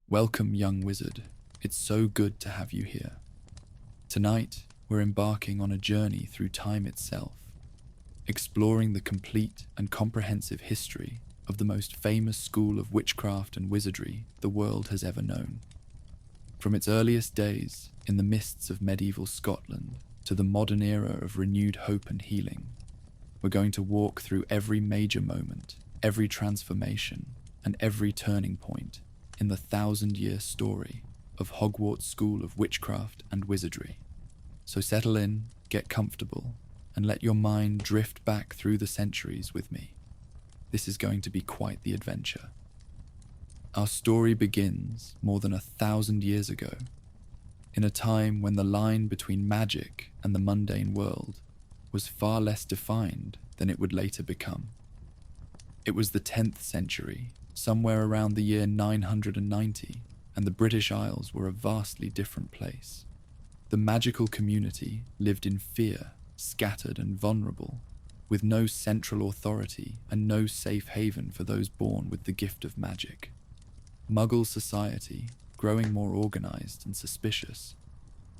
Welcome, young wizard. It's so good to have you here. Tonight, we're embarking on a journey through time itself, exploring the complete and comprehensive history of the most famous school of witchcraft and wizardry the world has ever known. From its earliest days in the mists of medieval Scotland to the modern era of renewed hope and healing, we're going to walk through every major moment, every transformation, and every turning point in the 1,000-year story of Hogwarts School of Witchcraft and Wizardry. So settle in, get comfortable, and let your mind drift back through the centuries with me. This is going to be quite the adventure. Our story begins more than 1,000 years ago, in a time when the line between magic and the mundane world was far less defined than it would later become. It was the 10th century, somewhere around the year 990, and the British Isles were a vastly different place. The magical community lived in fear, scattered and vulnerable, with no central authority and no safe haven for those born with the gift of magic. Muggle society, growing more organized and suspicious,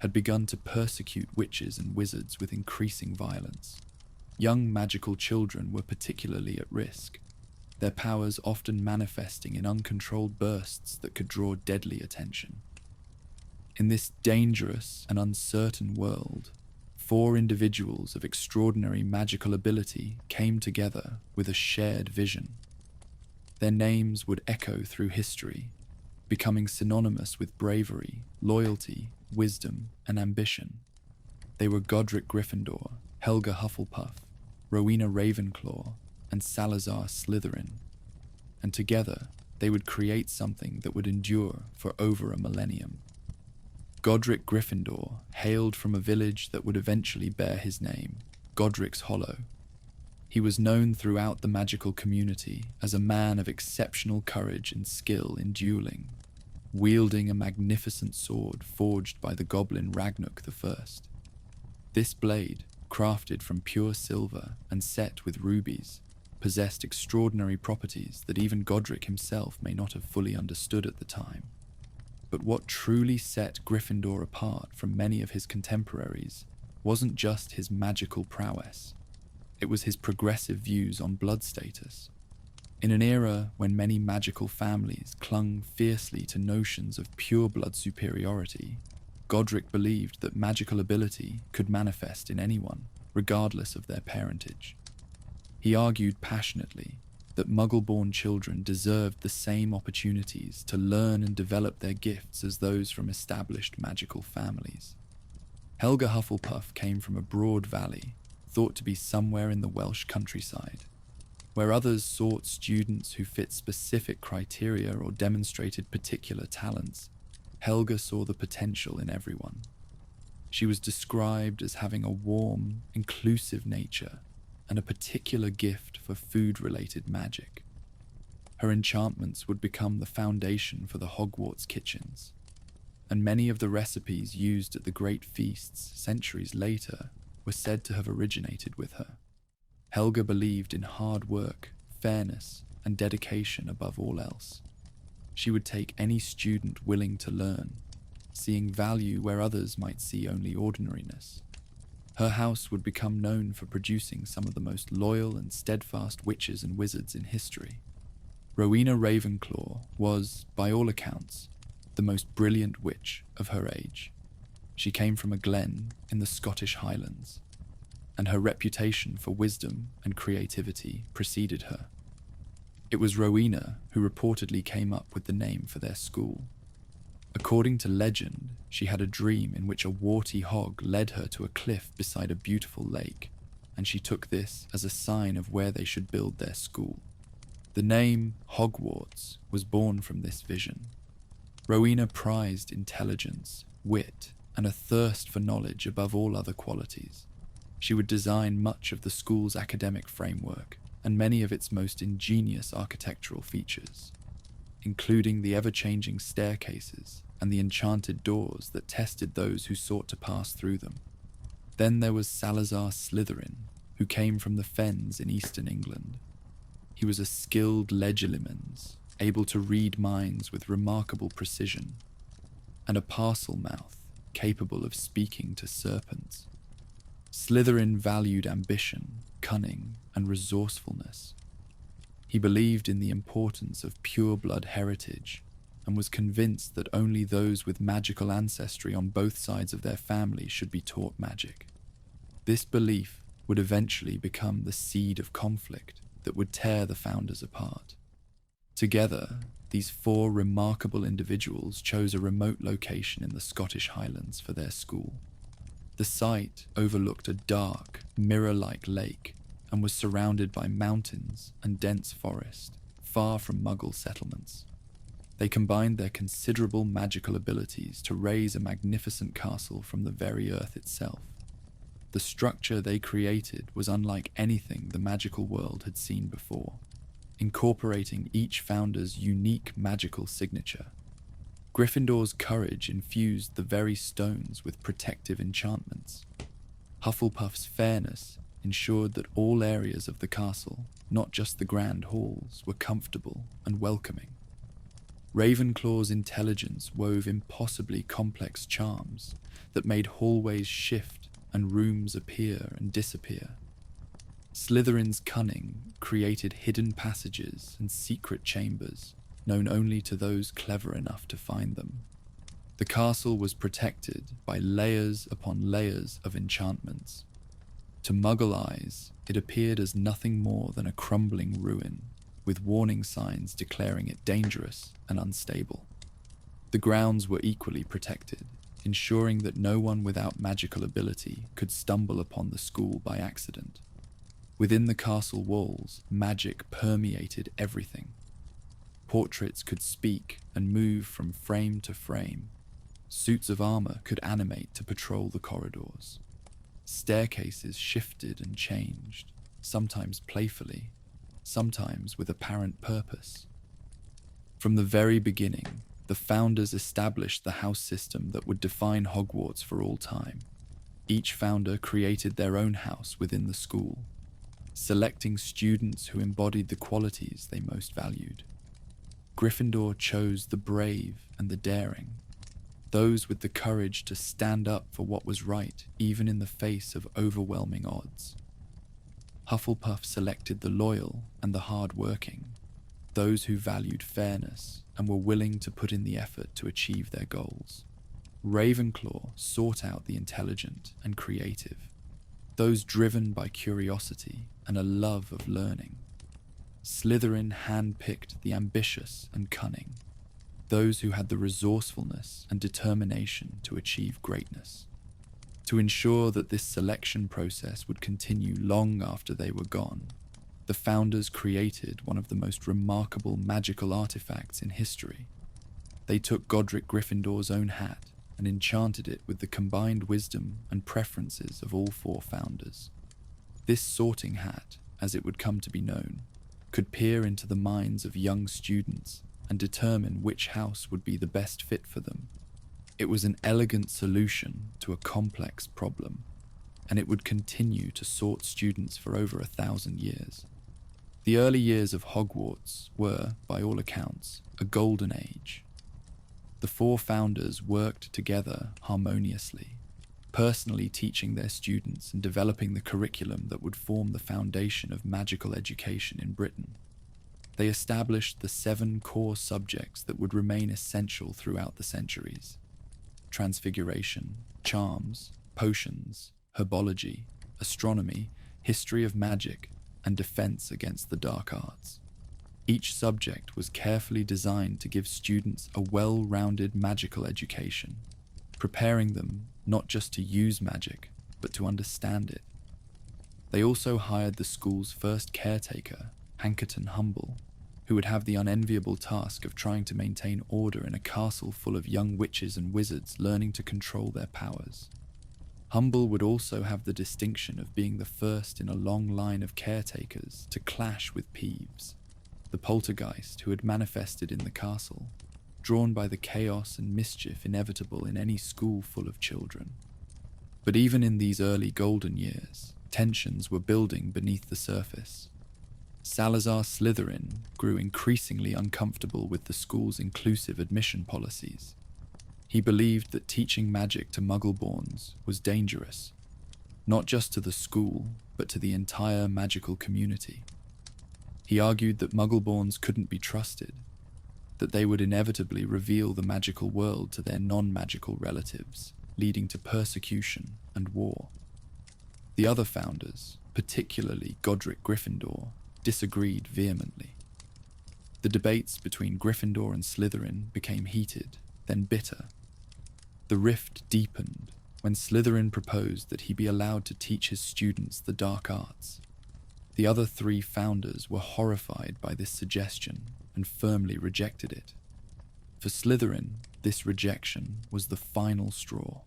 had begun to persecute witches and wizards with increasing violence. Young magical children were particularly at risk, their powers often manifesting in uncontrolled bursts that could draw deadly attention. In this dangerous and uncertain world, 4 individuals of extraordinary magical ability came together with a shared vision. Their names would echo through history, becoming synonymous with bravery, loyalty, wisdom, and ambition. They were Godric Gryffindor, Helga Hufflepuff, Rowena Ravenclaw, and Salazar Slytherin, and together they would create something that would endure for over a millennium. Godric Gryffindor hailed from a village that would eventually bear his name, Godric's Hollow. He was known throughout the magical community as a man of exceptional courage and skill in dueling, wielding a magnificent sword forged by the goblin Ragnarok I. This blade, crafted from pure silver and set with rubies, possessed extraordinary properties that even Godric himself may not have fully understood at the time. But what truly set Gryffindor apart from many of his contemporaries wasn't just his magical prowess. It was his progressive views on blood status. In an era when many magical families clung fiercely to notions of pure blood superiority, Godric believed that magical ability could manifest in anyone, regardless of their parentage. He argued passionately that Muggle-born children deserved the same opportunities to learn and develop their gifts as those from established magical families. Helga Hufflepuff came from a broad valley, thought to be somewhere in the Welsh countryside. Where others sought students who fit specific criteria or demonstrated particular talents, Helga saw the potential in everyone. She was described as having a warm, inclusive nature and a particular gift for food-related magic. Her enchantments would become the foundation for the Hogwarts kitchens, and many of the recipes used at the great feasts centuries later were said to have originated with her. Helga believed in hard work, fairness, and dedication above all else. She would take any student willing to learn, seeing value where others might see only ordinariness. Her house would become known for producing some of the most loyal and steadfast witches and wizards in history. Rowena Ravenclaw was, by all accounts, the most brilliant witch of her age. She came from a glen in the Scottish Highlands, and her reputation for wisdom and creativity preceded her. It was Rowena who reportedly came up with the name for their school. According to legend, she had a dream in which a warty hog led her to a cliff beside a beautiful lake, and she took this as a sign of where they should build their school. The name Hogwarts was born from this vision. Rowena prized intelligence, wit, and a thirst for knowledge above all other qualities. She would design much of the school's academic framework and many of its most ingenious architectural features, including the ever-changing staircases and the enchanted doors that tested those who sought to pass through them. Then there was Salazar Slytherin, who came from the fens in eastern England. He was a skilled legilimens, able to read minds with remarkable precision, and a parcel mouth capable of speaking to serpents. Slytherin valued ambition, cunning, and resourcefulness. He believed in the importance of pure-blood heritage and was convinced that only those with magical ancestry on both sides of their family should be taught magic. This belief would eventually become the seed of conflict that would tear the founders apart. Together, these four remarkable individuals chose a remote location in the Scottish Highlands for their school. The site overlooked a dark, mirror-like lake and was surrounded by mountains and dense forest, far from Muggle settlements. They combined their considerable magical abilities to raise a magnificent castle from the very earth itself. The structure they created was unlike anything the magical world had seen before, incorporating each founder's unique magical signature. Gryffindor's courage infused the very stones with protective enchantments. Hufflepuff's fairness ensured that all areas of the castle, not just the grand halls, were comfortable and welcoming. Ravenclaw's intelligence wove impossibly complex charms that made hallways shift and rooms appear and disappear. Slytherin's cunning created hidden passages and secret chambers, known only to those clever enough to find them. The castle was protected by layers upon layers of enchantments. To Muggle eyes, it appeared as nothing more than a crumbling ruin, with warning signs declaring it dangerous and unstable. The grounds were equally protected, ensuring that no one without magical ability could stumble upon the school by accident. Within the castle walls, magic permeated everything. Portraits could speak and move from frame to frame. Suits of armor could animate to patrol the corridors. Staircases shifted and changed, sometimes playfully, sometimes with apparent purpose. From the very beginning, the founders established the house system that would define Hogwarts for all time. Each founder created their own house within the school, selecting students who embodied the qualities they most valued. Gryffindor chose the brave and the daring, those with the courage to stand up for what was right even in the face of overwhelming odds. Hufflepuff selected the loyal and the hard-working, those who valued fairness and were willing to put in the effort to achieve their goals. Ravenclaw sought out the intelligent and creative, those driven by curiosity and a love of learning. Slytherin handpicked the ambitious and cunning, those who had the resourcefulness and determination to achieve greatness. To ensure that this selection process would continue long after they were gone, the founders created one of the most remarkable magical artifacts in history. They took Godric Gryffindor's own hat and enchanted it with the combined wisdom and preferences of all four founders. This sorting hat, as it would come to be known, could peer into the minds of young students and determine which house would be the best fit for them. It was an elegant solution to a complex problem, and it would continue to sort students for over 1,000 years. The early years of Hogwarts were, by all accounts, a golden age. The four founders worked together harmoniously, personally teaching their students and developing the curriculum that would form the foundation of magical education in Britain. They established the 7 core subjects that would remain essential throughout the centuries: transfiguration, charms, potions, herbology, astronomy, history of magic, and defense against the dark arts. Each subject was carefully designed to give students a well-rounded magical education, preparing them not just to use magic, but to understand it. They also hired the school's first caretaker, Hankerton Humble, who would have the unenviable task of trying to maintain order in a castle full of young witches and wizards learning to control their powers. Humble would also have the distinction of being the first in a long line of caretakers to clash with Peeves, the poltergeist who had manifested in the castle, drawn by the chaos and mischief inevitable in any school full of children. But even in these early golden years, tensions were building beneath the surface. Salazar Slytherin grew increasingly uncomfortable with the school's inclusive admission policies. He believed that teaching magic to Muggleborns was dangerous, not just to the school, but to the entire magical community. He argued that Muggleborns couldn't be trusted, that they would inevitably reveal the magical world to their non-magical relatives, leading to persecution and war. The other founders, particularly Godric Gryffindor, disagreed vehemently. The debates between Gryffindor and Slytherin became heated, then bitter. The rift deepened when Slytherin proposed that he be allowed to teach his students the dark arts. The other three founders were horrified by this suggestion and firmly rejected it. For Slytherin, this rejection was the final straw.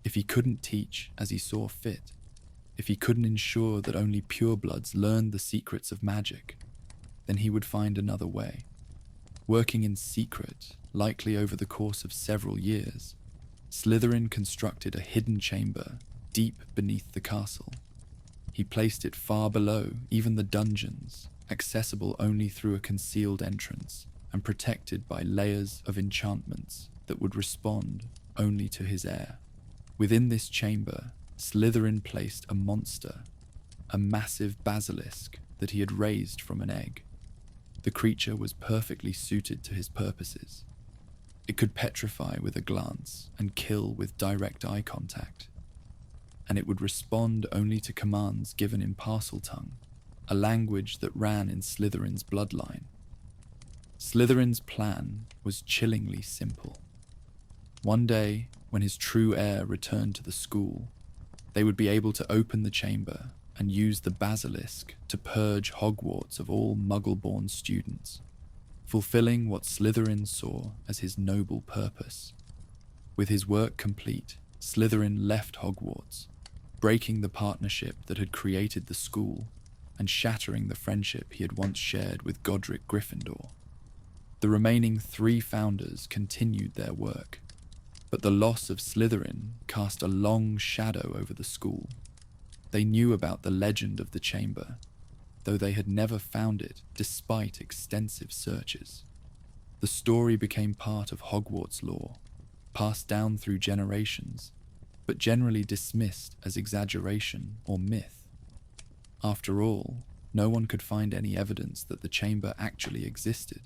If he couldn't teach as he saw fit, if he couldn't ensure that only purebloods learned the secrets of magic, then he would find another way. Working in secret, likely over the course of several years, Slytherin constructed a hidden chamber deep beneath the castle. He placed it far below even the dungeons, accessible only through a concealed entrance and protected by layers of enchantments that would respond only to his heir. Within this chamber, Slytherin placed a monster, a massive basilisk that he had raised from an egg. The creature was perfectly suited to his purposes. It could petrify with a glance and kill with direct eye contact. And it would respond only to commands given in Parseltongue, a language that ran in Slytherin's bloodline. Slytherin's plan was chillingly simple. One day, when his true heir returned to the school, they would be able to open the chamber and use the basilisk to purge Hogwarts of all Muggle-born students, fulfilling what Slytherin saw as his noble purpose. With his work complete, Slytherin left Hogwarts, breaking the partnership that had created the school and shattering the friendship he had once shared with Godric Gryffindor. The remaining three founders continued their work, but the loss of Slytherin cast a long shadow over the school. They knew about the legend of the chamber, though they had never found it despite extensive searches. The story became part of Hogwarts lore, passed down through generations, but generally dismissed as exaggeration or myth. After all, no one could find any evidence that the chamber actually existed.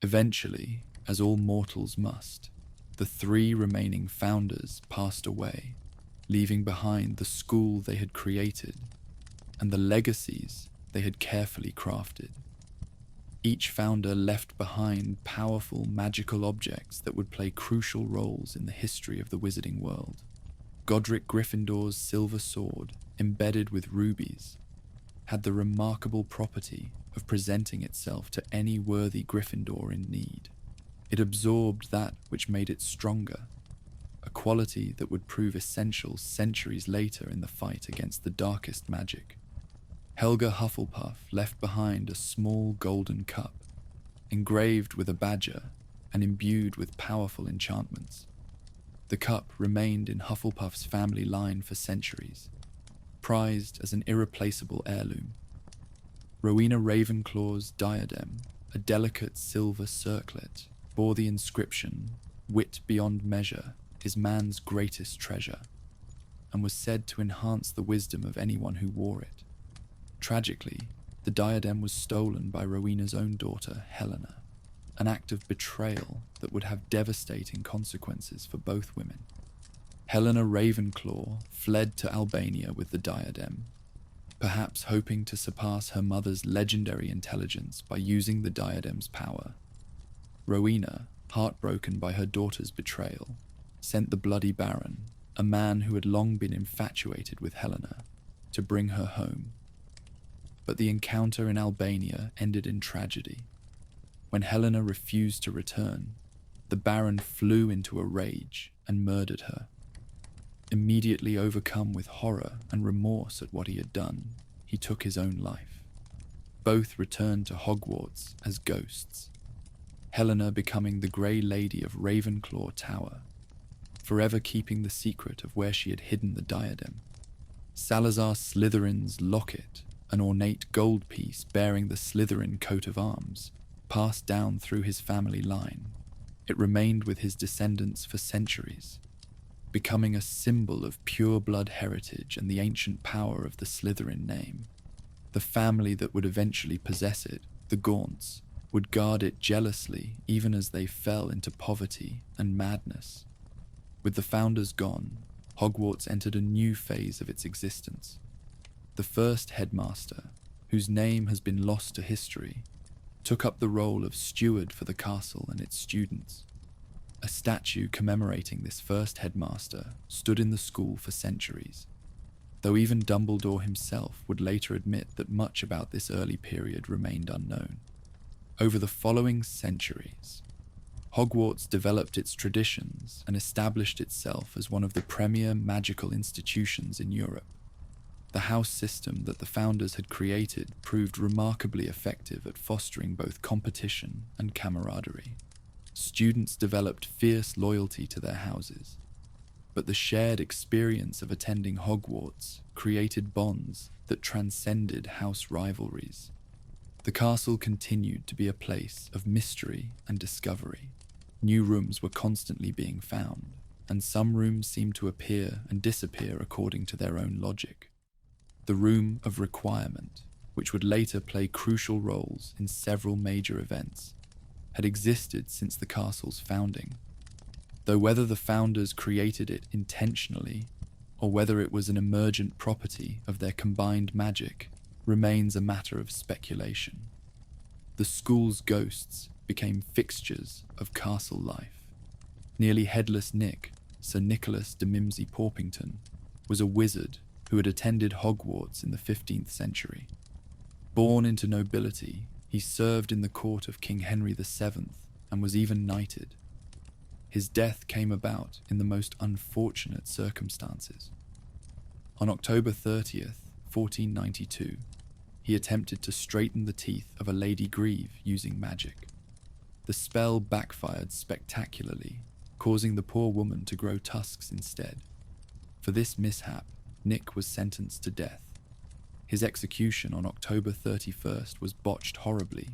Eventually, as all mortals must, the three remaining founders passed away, leaving behind the school they had created and the legacies they had carefully crafted. Each founder left behind powerful magical objects that would play crucial roles in the history of the wizarding world. Godric Gryffindor's silver sword, embedded with rubies, had the remarkable property of presenting itself to any worthy Gryffindor in need. It absorbed that which made it stronger, a quality that would prove essential centuries later in the fight against the darkest magic. Helga Hufflepuff left behind a small golden cup, engraved with a badger and imbued with powerful enchantments. The cup remained in Hufflepuff's family line for centuries, prized as an irreplaceable heirloom. Rowena Ravenclaw's diadem, a delicate silver circlet, bore the inscription, "Wit beyond measure is man's greatest treasure," and was said to enhance the wisdom of anyone who wore it. Tragically, the diadem was stolen by Rowena's own daughter, Helena, an act of betrayal that would have devastating consequences for both women. Helena Ravenclaw fled to Albania with the diadem, perhaps hoping to surpass her mother's legendary intelligence by using the diadem's power. Rowena, heartbroken by her daughter's betrayal, sent the Bloody Baron, a man who had long been infatuated with Helena, to bring her home. But the encounter in Albania ended in tragedy. When Helena refused to return, the Baron flew into a rage and murdered her. Immediately overcome with horror and remorse at what he had done, he took his own life. Both returned to Hogwarts as ghosts, Helena becoming the Grey Lady of Ravenclaw Tower, forever keeping the secret of where she had hidden the diadem. Salazar Slytherin's locket an ornate gold piece bearing the Slytherin coat of arms, passed down through his family line. It remained with his descendants for centuries, becoming a symbol of pure blood heritage and the ancient power of the Slytherin name. The family that would eventually possess it, the Gaunts, would guard it jealously even as they fell into poverty and madness. With the founders gone, Hogwarts entered a new phase of its existence. The first headmaster, whose name has been lost to history, took up the role of steward for the castle and its students. A statue commemorating this first headmaster stood in the school for centuries, though even Dumbledore himself would later admit that much about this early period remained unknown. Over the following centuries, Hogwarts developed its traditions and established itself as one of the premier magical institutions in Europe. The house system that the founders had created proved remarkably effective at fostering both competition and camaraderie. Students developed fierce loyalty to their houses, but the shared experience of attending Hogwarts created bonds that transcended house rivalries. The castle continued to be a place of mystery and discovery. New rooms were constantly being found, and some rooms seemed to appear and disappear according to their own logic. The Room of Requirement, which would later play crucial roles in several major events, had existed since the castle's founding, though whether the founders created it intentionally or whether it was an emergent property of their combined magic remains a matter of speculation. The school's ghosts became fixtures of castle life. Nearly headless Nick, Sir Nicholas de Mimsy Porpington, was a wizard who had attended Hogwarts in the 15th century. Born into nobility, he served in the court of King Henry VII and was even knighted. His death came about in the most unfortunate circumstances. On October 30th, 1492, he attempted to straighten the teeth of a Lady Grieve using magic. The spell backfired spectacularly, causing the poor woman to grow tusks instead. For this mishap, Nick was sentenced to death. His execution on October 31st was botched horribly,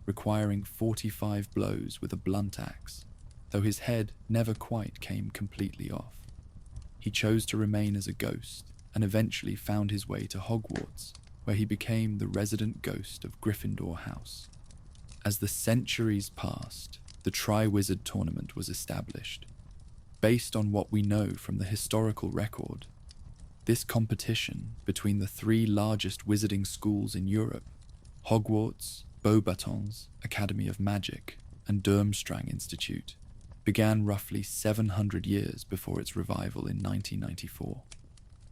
requiring 45 blows with a blunt axe, though his head never quite came completely off. He chose to remain as a ghost and eventually found his way to Hogwarts, where he became the resident ghost of Gryffindor House. As the centuries passed, the Triwizard Tournament was established. Based on what we know from the historical record, this competition between the three largest wizarding schools in Europe, Hogwarts, Beauxbatons Academy of Magic, and Durmstrang Institute, began roughly 700 years before its revival in 1994.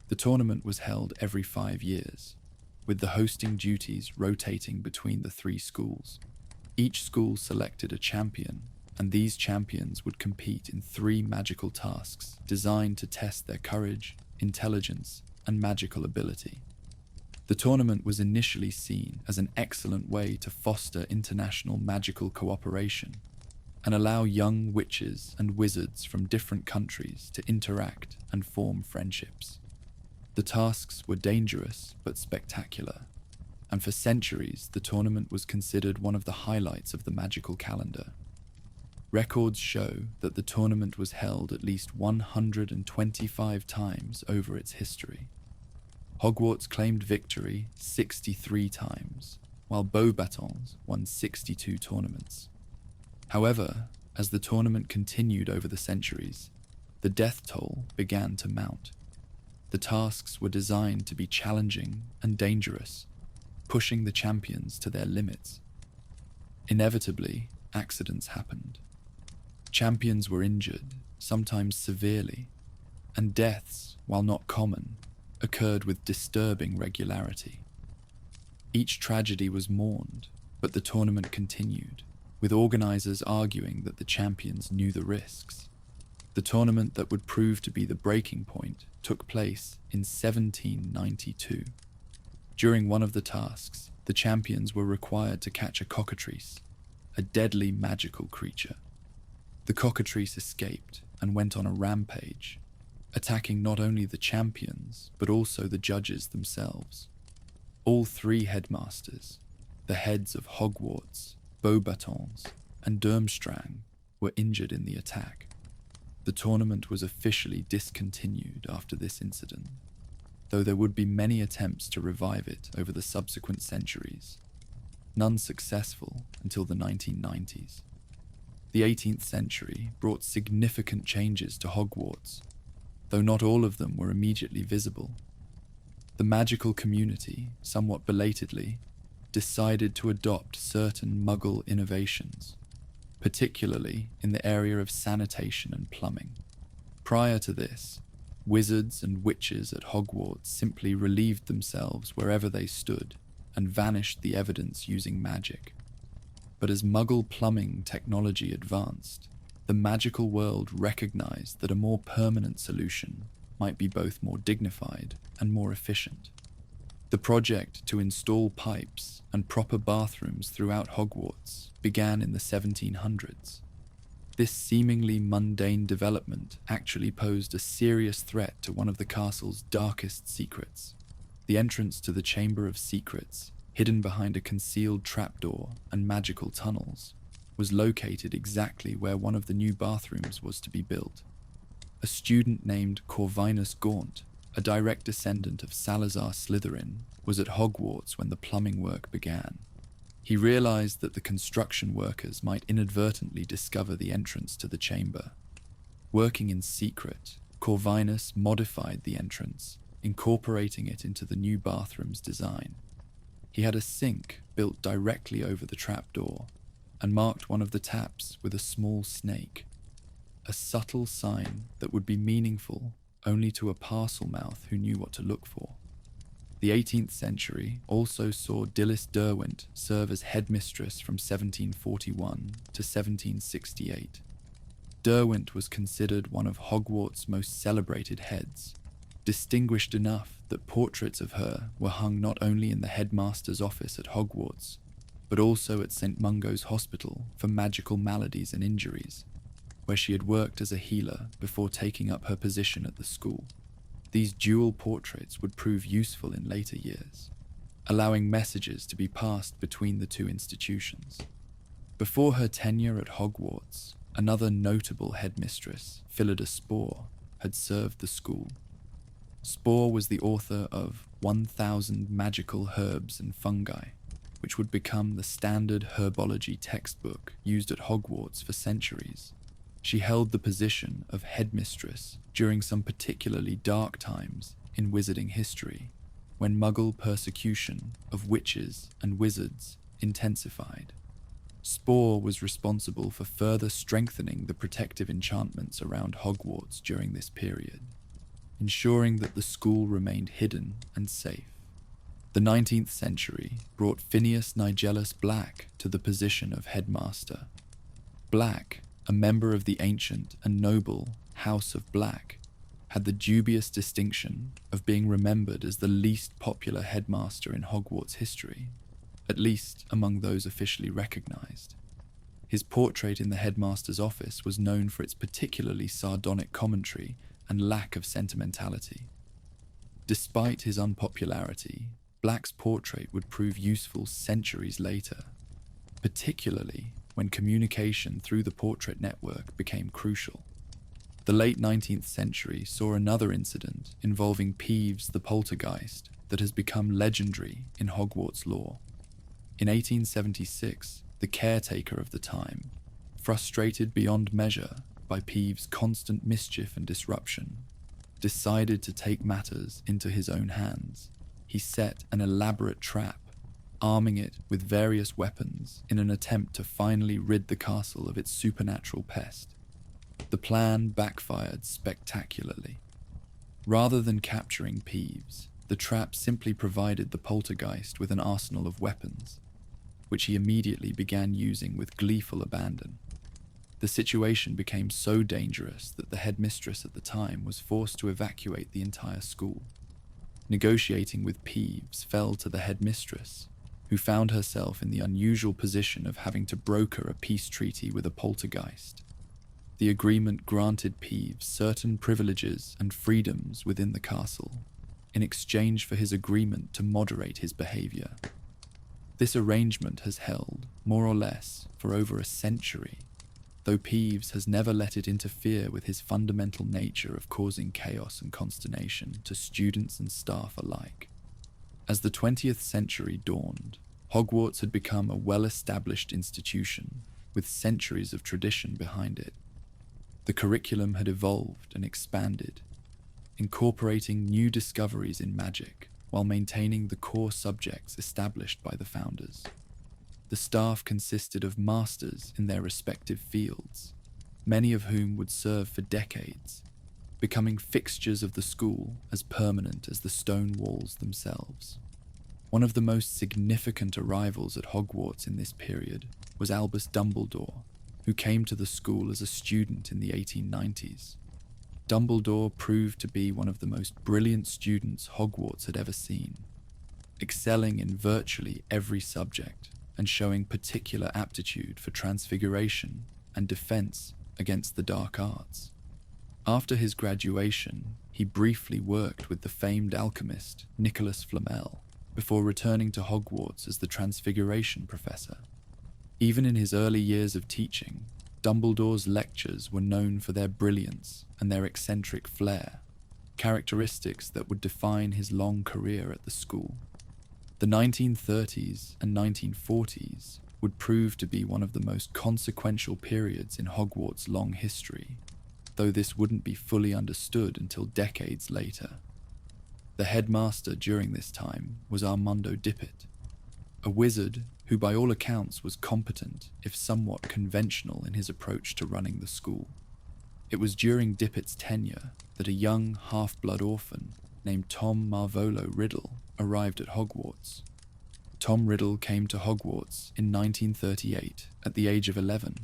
The tournament was held every 5 years, with the hosting duties rotating between the three schools. Each school selected a champion, and these champions would compete in 3 magical tasks designed to test their courage, intelligence, and magical ability. The tournament was initially seen as an excellent way to foster international magical cooperation and allow young witches and wizards from different countries to interact and form friendships. The tasks were dangerous but spectacular, and for centuries the tournament was considered one of the highlights of the magical calendar. Records show that the tournament was held at least 125 times over its history. Hogwarts claimed victory 63 times, while Beauxbatons won 62 tournaments. However, as the tournament continued over the centuries, the death toll began to mount. The tasks were designed to be challenging and dangerous, pushing the champions to their limits. Inevitably, accidents happened. Champions were injured, sometimes severely, and deaths, while not common, occurred with disturbing regularity. Each tragedy was mourned, but the tournament continued, with organizers arguing that the champions knew the risks. The tournament that would prove to be the breaking point took place in 1792. During one of the tasks, the champions were required to catch a cockatrice, a deadly magical creature. The cockatrice escaped and went on a rampage, attacking not only the champions, but also the judges themselves. All three headmasters, the heads of Hogwarts, Beauxbatons, and Durmstrang, were injured in the attack. The tournament was officially discontinued after this incident, though there would be many attempts to revive it over the subsequent centuries, none successful until the 1990s. The 18th century brought significant changes to Hogwarts, though not all of them were immediately visible. The magical community, somewhat belatedly, decided to adopt certain Muggle innovations, particularly in the area of sanitation and plumbing. Prior to this, wizards and witches at Hogwarts simply relieved themselves wherever they stood and vanished the evidence using magic. But as Muggle plumbing technology advanced, the magical world recognized that a more permanent solution might be both more dignified and more efficient. The project to install pipes and proper bathrooms throughout Hogwarts began in the 1700s. This seemingly mundane development actually posed a serious threat to one of the castle's darkest secrets. The entrance to the Chamber of Secrets, hidden behind a concealed trapdoor and magical tunnels, was located exactly where one of the new bathrooms was to be built. A student named Corvinus Gaunt, a direct descendant of Salazar Slytherin, was at Hogwarts when the plumbing work began. He realized that the construction workers might inadvertently discover the entrance to the chamber. Working in secret, Corvinus modified the entrance, incorporating it into the new bathroom's design. He had a sink built directly over the trapdoor and marked one of the taps with a small snake, a subtle sign that would be meaningful only to a parcel mouth who knew what to look for. The 18th century also saw Dilys Derwent serve as headmistress from 1741 to 1768. Derwent was considered one of Hogwarts' most celebrated heads, distinguished enough that portraits of her were hung not only in the headmaster's office at Hogwarts, but also at St. Mungo's Hospital for magical maladies and injuries, where she had worked as a healer before taking up her position at the school. These dual portraits would prove useful in later years, allowing messages to be passed between the two institutions. Before her tenure at Hogwarts, another notable headmistress, Phillida Spore, had served the school. Spore was the author of 1,000 Magical Herbs and Fungi, which would become the standard herbology textbook used at Hogwarts for centuries. She held the position of headmistress during some particularly dark times in wizarding history, when Muggle persecution of witches and wizards intensified. Spore was responsible for further strengthening the protective enchantments around Hogwarts during this period, ensuring that the school remained hidden and safe. The 19th century brought Phineas Nigellus Black to the position of headmaster. Black, a member of the ancient and noble House of Black, had the dubious distinction of being remembered as the least popular headmaster in Hogwarts history, at least among those officially recognized. His portrait in the headmaster's office was known for its particularly sardonic commentary and lack of sentimentality. Despite his unpopularity, Black's portrait would prove useful centuries later, particularly when communication through the portrait network became crucial. The late 19th century saw another incident involving Peeves the Poltergeist that has become legendary in Hogwarts lore. In 1876, the caretaker of the time, frustrated beyond measure by Peeves' constant mischief and disruption, decided to take matters into his own hands. He set an elaborate trap, arming it with various weapons in an attempt to finally rid the castle of its supernatural pest. The plan backfired spectacularly. Rather than capturing Peeves, the trap simply provided the poltergeist with an arsenal of weapons, which he immediately began using with gleeful abandon. The situation became so dangerous that the headmistress at the time was forced to evacuate the entire school. Negotiating with Peeves fell to the headmistress, who found herself in the unusual position of having to broker a peace treaty with a poltergeist. The agreement granted Peeves certain privileges and freedoms within the castle, in exchange for his agreement to moderate his behavior. This arrangement has held, more or less, for over a century, though Peeves has never let it interfere with his fundamental nature of causing chaos and consternation to students and staff alike. As the 20th century dawned, Hogwarts had become a well-established institution with centuries of tradition behind it. The curriculum had evolved and expanded, incorporating new discoveries in magic while maintaining the core subjects established by the founders. The staff consisted of masters in their respective fields, many of whom would serve for decades, becoming fixtures of the school as permanent as the stone walls themselves. One of the most significant arrivals at Hogwarts in this period was Albus Dumbledore, who came to the school as a student in the 1890s. Dumbledore proved to be one of the most brilliant students Hogwarts had ever seen, excelling in virtually every subject and showing particular aptitude for transfiguration and defense against the dark arts. After his graduation, he briefly worked with the famed alchemist Nicholas Flamel before returning to Hogwarts as the Transfiguration Professor. Even in his early years of teaching, Dumbledore's lectures were known for their brilliance and their eccentric flair, characteristics that would define his long career at the school. The 1930s and 1940s would prove to be one of the most consequential periods in Hogwarts' long history, though this wouldn't be fully understood until decades later. The headmaster during this time was Armando Dippet, a wizard who by all accounts was competent if somewhat conventional in his approach to running the school. It was during Dippet's tenure that a young half-blood orphan named Tom Marvolo Riddle arrived at Hogwarts. Tom Riddle came to Hogwarts in 1938 at the age of 11.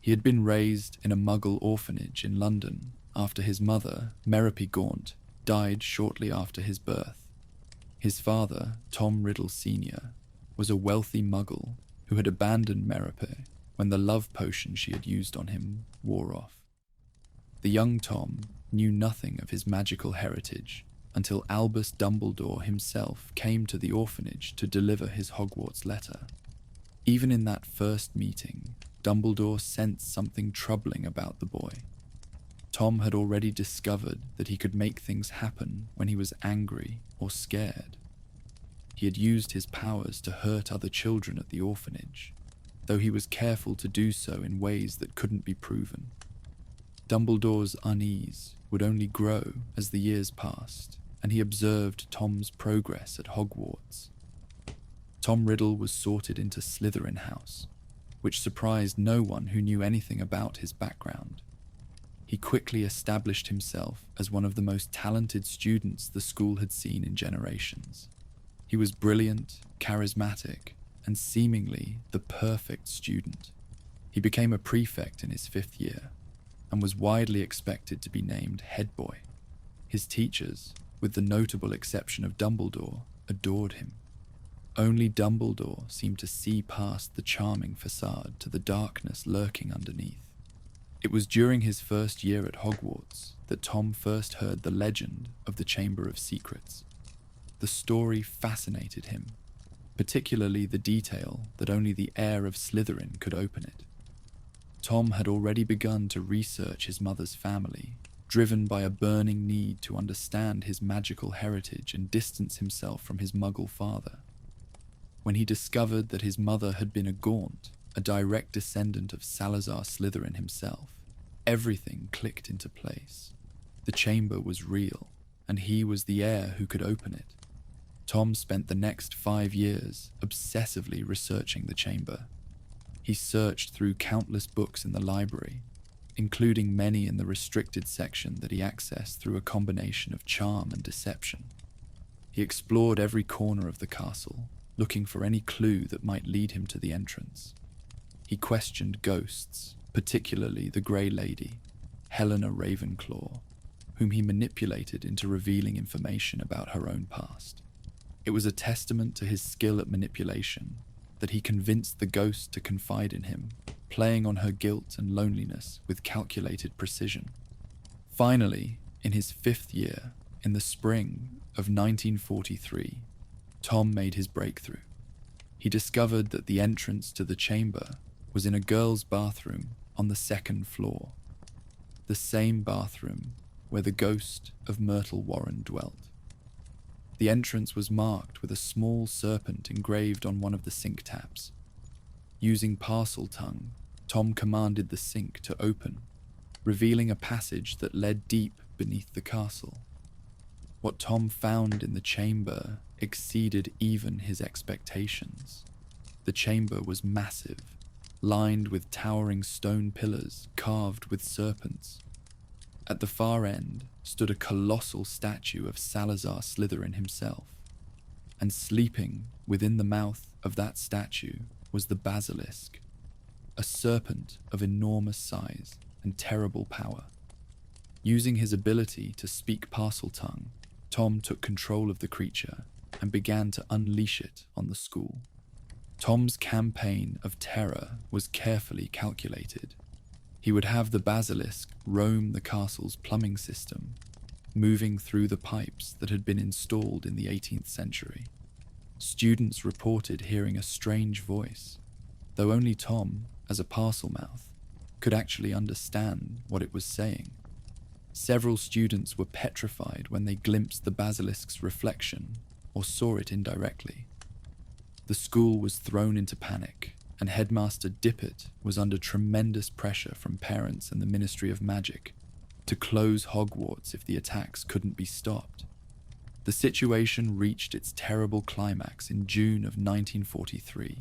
He had been raised in a Muggle orphanage in London after his mother, Merope Gaunt, died shortly after his birth. His father, Tom Riddle Sr., was a wealthy Muggle who had abandoned Merope when the love potion she had used on him wore off. The young Tom knew nothing of his magical heritage until Albus Dumbledore himself came to the orphanage to deliver his Hogwarts letter. Even in that first meeting, Dumbledore sensed something troubling about the boy. Tom had already discovered that he could make things happen when he was angry or scared. He had used his powers to hurt other children at the orphanage, though he was careful to do so in ways that couldn't be proven. Dumbledore's unease would only grow as the years passed, and he observed Tom's progress at Hogwarts. Tom Riddle was sorted into Slytherin House, which surprised no one who knew anything about his background. He quickly established himself as one of the most talented students the school had seen in generations. He was brilliant, charismatic, and seemingly the perfect student. He became a prefect in his 5th year, and was widely expected to be named head boy. His teachers, with the notable exception of Dumbledore, adored him. Only Dumbledore seemed to see past the charming facade to the darkness lurking underneath. It was during his first year at Hogwarts that Tom first heard the legend of the Chamber of Secrets. The story fascinated him, particularly the detail that only the heir of Slytherin could open it. Tom had already begun to research his mother's family, driven by a burning need to understand his magical heritage and distance himself from his Muggle father. When he discovered that his mother had been a Gaunt, a direct descendant of Salazar Slytherin himself, everything clicked into place. The chamber was real, and he was the heir who could open it. Tom spent the next 5 years obsessively researching the chamber. He searched through countless books in the library, including many in the restricted section that he accessed through a combination of charm and deception. He explored every corner of the castle, looking for any clue that might lead him to the entrance. He questioned ghosts, particularly the Grey Lady, Helga Ravenclaw, whom he manipulated into revealing information about her own past. It was a testament to his skill at manipulation that he convinced the ghost to confide in him, playing on her guilt and loneliness with calculated precision. Finally, in his 5th year, In the spring of 1943, Tom made his breakthrough. He discovered that the entrance to the chamber was in a girl's bathroom on the second floor, the same bathroom where the ghost of Myrtle Warren dwelt. The entrance was marked with a small serpent engraved on one of the sink taps. Using parcel tongue, Tom commanded the sink to open, revealing a passage that led deep beneath the castle. What Tom found in the chamber exceeded even his expectations. The chamber was massive, lined with towering stone pillars carved with serpents. At the far end stood a colossal statue of Salazar Slytherin himself, and sleeping within the mouth of that statue was the basilisk, a serpent of enormous size and terrible power. Using his ability to speak parcel tongue, Tom took control of the creature and began to unleash it on the school. Tom's campaign of terror was carefully calculated. He would have the basilisk roam the castle's plumbing system, moving through the pipes that had been installed in the 18th century. Students reported hearing a strange voice, though only Tom, as a parcel mouth, could actually understand what it was saying. Several students were petrified when they glimpsed the basilisk's reflection or saw it indirectly. The school was thrown into panic, and Headmaster Dippet was under tremendous pressure from parents and the Ministry of Magic to close Hogwarts if the attacks couldn't be stopped. The situation reached its terrible climax in June of 1943.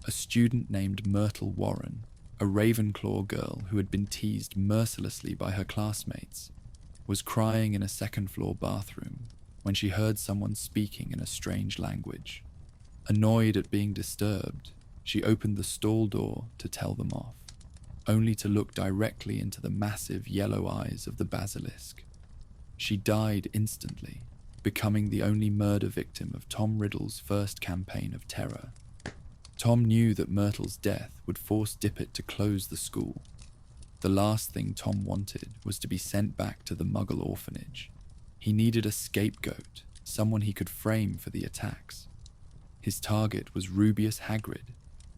A student named Myrtle Warren, a Ravenclaw girl who had been teased mercilessly by her classmates, was crying in a second-floor bathroom when she heard someone speaking in a strange language. Annoyed at being disturbed, she opened the stall door to tell them off, only to look directly into the massive yellow eyes of the basilisk. She died instantly, becoming the only murder victim of Tom Riddle's first campaign of terror. Tom knew that Myrtle's death would force Dippet to close the school. The last thing Tom wanted was to be sent back to the Muggle orphanage. He needed a scapegoat, someone he could frame for the attacks. His target was Rubeus Hagrid,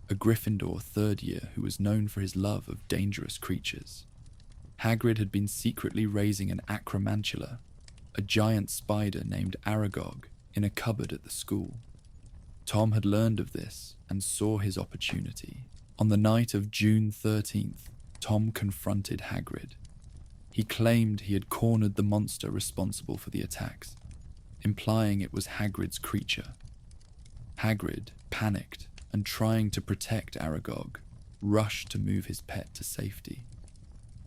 a Gryffindor third year who was known for his love of dangerous creatures. Hagrid had been secretly raising an acromantula, a giant spider named Aragog, in a cupboard at the school. Tom had learned of this and saw his opportunity. On the night of June 13th, Tom confronted Hagrid. He claimed he had cornered the monster responsible for the attacks, implying it was Hagrid's creature. Hagrid, panicked and trying to protect Aragog, rushed to move his pet to safety.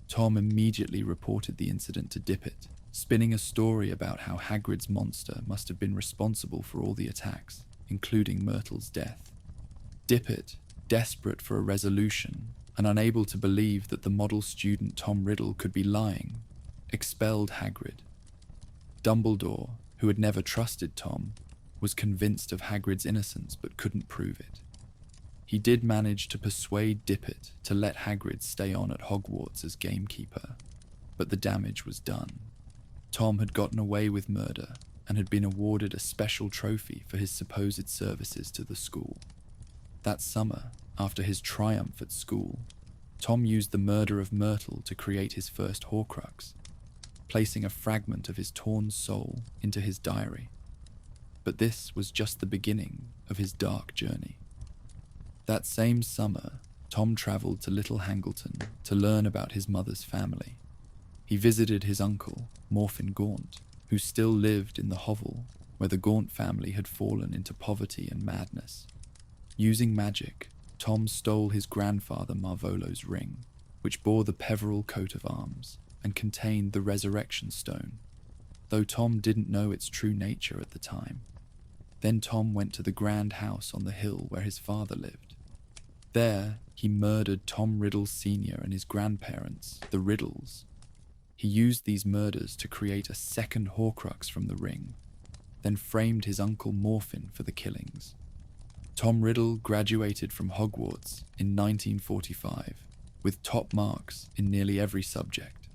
Tom immediately reported the incident to Dippet, spinning a story about how Hagrid's monster must have been responsible for all the attacks, including Myrtle's death. Dippet, desperate for a resolution and unable to believe that the model student Tom Riddle could be lying, expelled Hagrid. Dumbledore, who had never trusted Tom, was convinced of Hagrid's innocence but couldn't prove it. He did manage to persuade Dippet to let Hagrid stay on at Hogwarts as gamekeeper, but the damage was done. Tom had gotten away with murder and had been awarded a special trophy for his supposed services to the school. That summer, after his triumph at school, Tom used the murder of Myrtle to create his first Horcrux, placing a fragment of his torn soul into his diary. But this was just the beginning of his dark journey. That same summer, Tom travelled to Little Hangleton to learn about his mother's family. He visited his uncle, Morfin Gaunt, who still lived in the hovel where the Gaunt family had fallen into poverty and madness. Using magic, Tom stole his grandfather Marvolo's ring, which bore the Peveril coat of arms and contained the Resurrection Stone, though Tom didn't know its true nature at the time. Then Tom went to the grand house on the hill where his father lived. There, he murdered Tom Riddle Sr. and his grandparents, the Riddles. He used these murders to create a second Horcrux from the ring, then framed his uncle Morfin for the killings. Tom Riddle graduated from Hogwarts in 1945, with top marks in nearly every subject.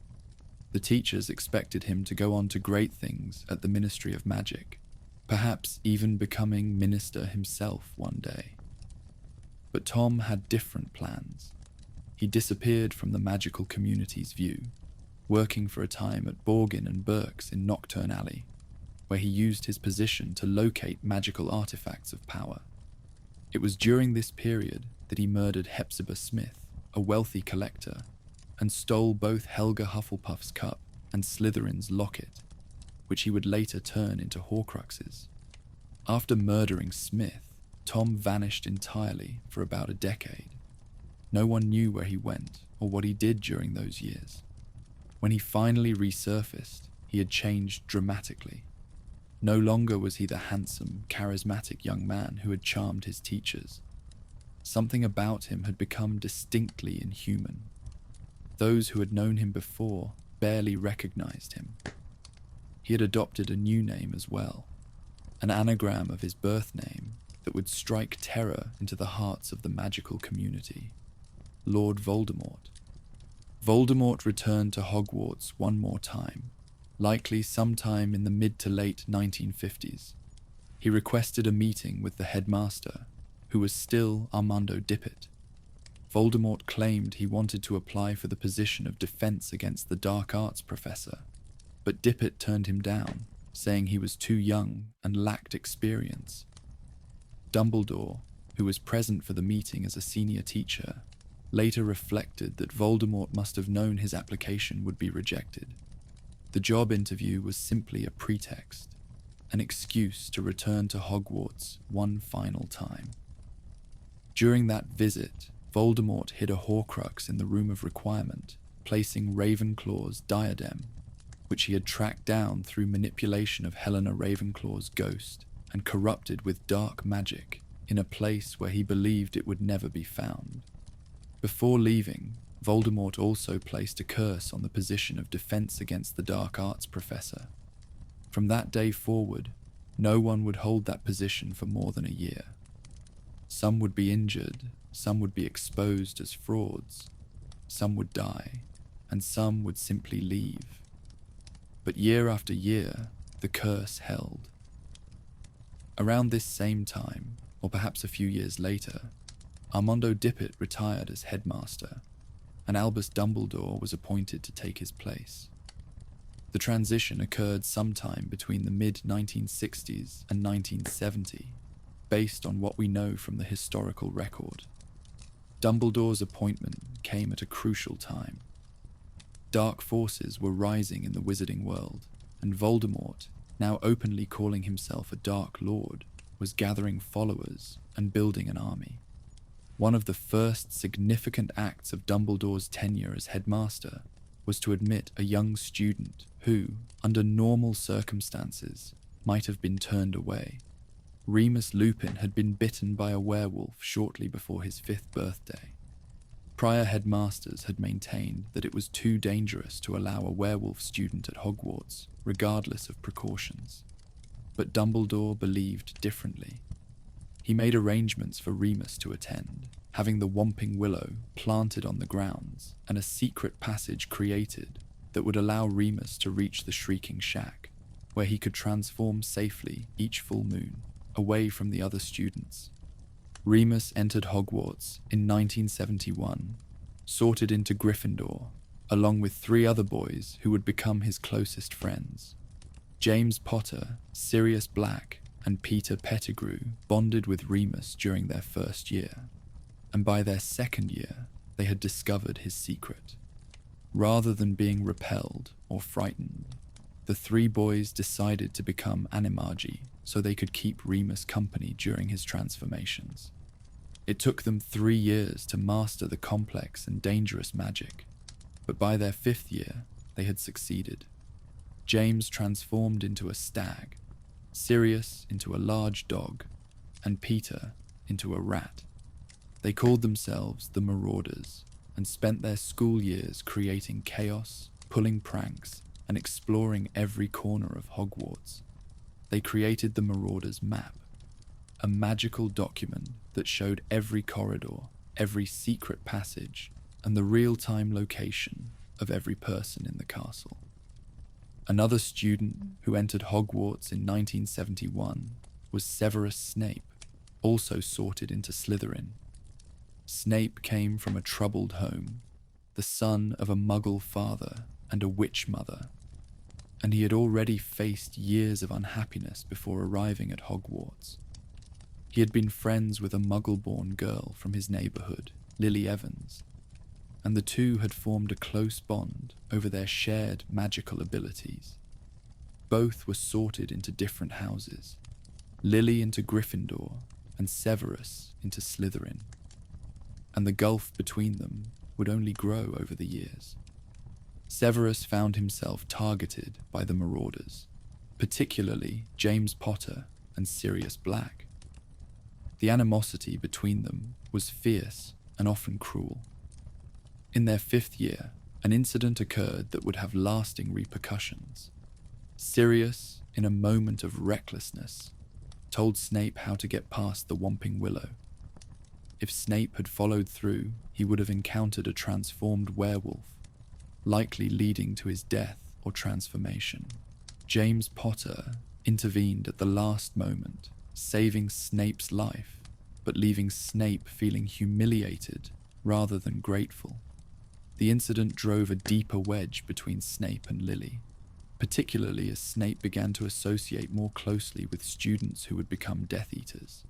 The teachers expected him to go on to great things at the Ministry of Magic, perhaps even becoming minister himself one day. But Tom had different plans. He disappeared from the magical community's view, working for a time at Borgin and Burke's in Nocturne Alley, where he used his position to locate magical artifacts of power. It was during this period that he murdered Hepzibah Smith, a wealthy collector, and stole both Helga Hufflepuff's cup and Slytherin's locket, which he would later turn into Horcruxes. After murdering Smith, Tom vanished entirely for about a decade. No one knew where he went or what he did during those years. When he finally resurfaced, he had changed dramatically. No longer was he the handsome, charismatic young man who had charmed his teachers. Something about him had become distinctly inhuman. Those who had known him before barely recognized him. He had adopted a new name as well, an anagram of his birth name that would strike terror into the hearts of the magical community: Lord Voldemort. Voldemort returned to Hogwarts one more time, likely sometime in the mid to late 1950s. He requested a meeting with the headmaster, who was still Armando Dippet. Voldemort claimed he wanted to apply for the position of Defense Against the Dark Arts professor, but Dippet turned him down, saying he was too young and lacked experience. Dumbledore, who was present for the meeting as a senior teacher, later reflected that Voldemort must have known his application would be rejected. The job interview was simply a pretext, an excuse to return to Hogwarts one final time. During that visit, Voldemort hid a Horcrux in the Room of Requirement, placing Ravenclaw's diadem, which he had tracked down through manipulation of Helena Ravenclaw's ghost and corrupted with dark magic, in a place where he believed it would never be found. Before leaving, Voldemort also placed a curse on the position of Defense Against the Dark Arts professor. From that day forward, no one would hold that position for more than a year. Some would be injured, some would be exposed as frauds, some would die, and some would simply leave. But year after year, the curse held. Around this same time, or perhaps a few years later, Armando Dippet retired as headmaster, and Albus Dumbledore was appointed to take his place. The transition occurred sometime between the mid-1960s and 1970, based on what we know from the historical record. Dumbledore's appointment came at a crucial time. Dark forces were rising in the wizarding world, and Voldemort, now openly calling himself a Dark Lord, was gathering followers and building an army. One of the first significant acts of Dumbledore's tenure as headmaster was to admit a young student who, under normal circumstances, might have been turned away. Remus Lupin had been bitten by a werewolf shortly before his 5th birthday. Prior headmasters had maintained that it was too dangerous to allow a werewolf student at Hogwarts, regardless of precautions. But Dumbledore believed differently. He made arrangements for Remus to attend, having the Whomping Willow planted on the grounds and a secret passage created that would allow Remus to reach the Shrieking Shack, where he could transform safely each full moon, away from the other students. Remus entered Hogwarts in 1971, sorted into Gryffindor, along with 3 other boys who would become his closest friends. James Potter, Sirius Black, and Peter Pettigrew bonded with Remus during their first year, and by their 2nd year, they had discovered his secret. Rather than being repelled or frightened, the 3 boys decided to become animagi so they could keep Remus company during his transformations. It took them 3 years to master the complex and dangerous magic, but by their 5th year, they had succeeded. James transformed into a stag, Sirius into a large dog, and Peter into a rat. They called themselves the Marauders and spent their school years creating chaos, pulling pranks, and exploring every corner of Hogwarts. They created the Marauders map, a magical document that showed every corridor, every secret passage, and the real-time location of every person in the castle. Another student who entered Hogwarts in 1971 was Severus Snape, also sorted into Slytherin. Snape came from a troubled home, the son of a Muggle father and a witch mother, and he had already faced years of unhappiness before arriving at Hogwarts. He had been friends with a Muggle-born girl from his neighborhood, Lily Evans, and the two had formed a close bond over their shared magical abilities. Both were sorted into different houses, Lily into Gryffindor and Severus into Slytherin, and the gulf between them would only grow over the years. Severus found himself targeted by the Marauders, particularly James Potter and Sirius Black. The animosity between them was fierce and often cruel. In their 5th year, an incident occurred that would have lasting repercussions. Sirius, in a moment of recklessness, told Snape how to get past the Whomping Willow. If Snape had followed through, he would have encountered a transformed werewolf, likely leading to his death or transformation. James Potter intervened at the last moment, saving Snape's life, but leaving Snape feeling humiliated rather than grateful. The incident drove a deeper wedge between Snape and Lily, particularly as Snape began to associate more closely with students who would become Death Eaters.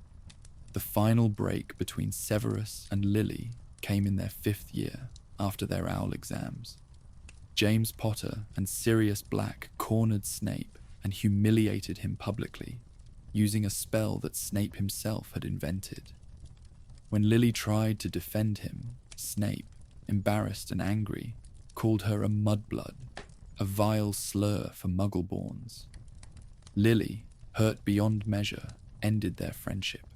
The final break between Severus and Lily came in their 5th year after their OWL exams. James Potter and Sirius Black cornered Snape and humiliated him publicly, using a spell that Snape himself had invented. When Lily tried to defend him, Snape, embarrassed and angry, called her a mudblood, a vile slur for Muggle-borns. Lily, hurt beyond measure, ended their friendship.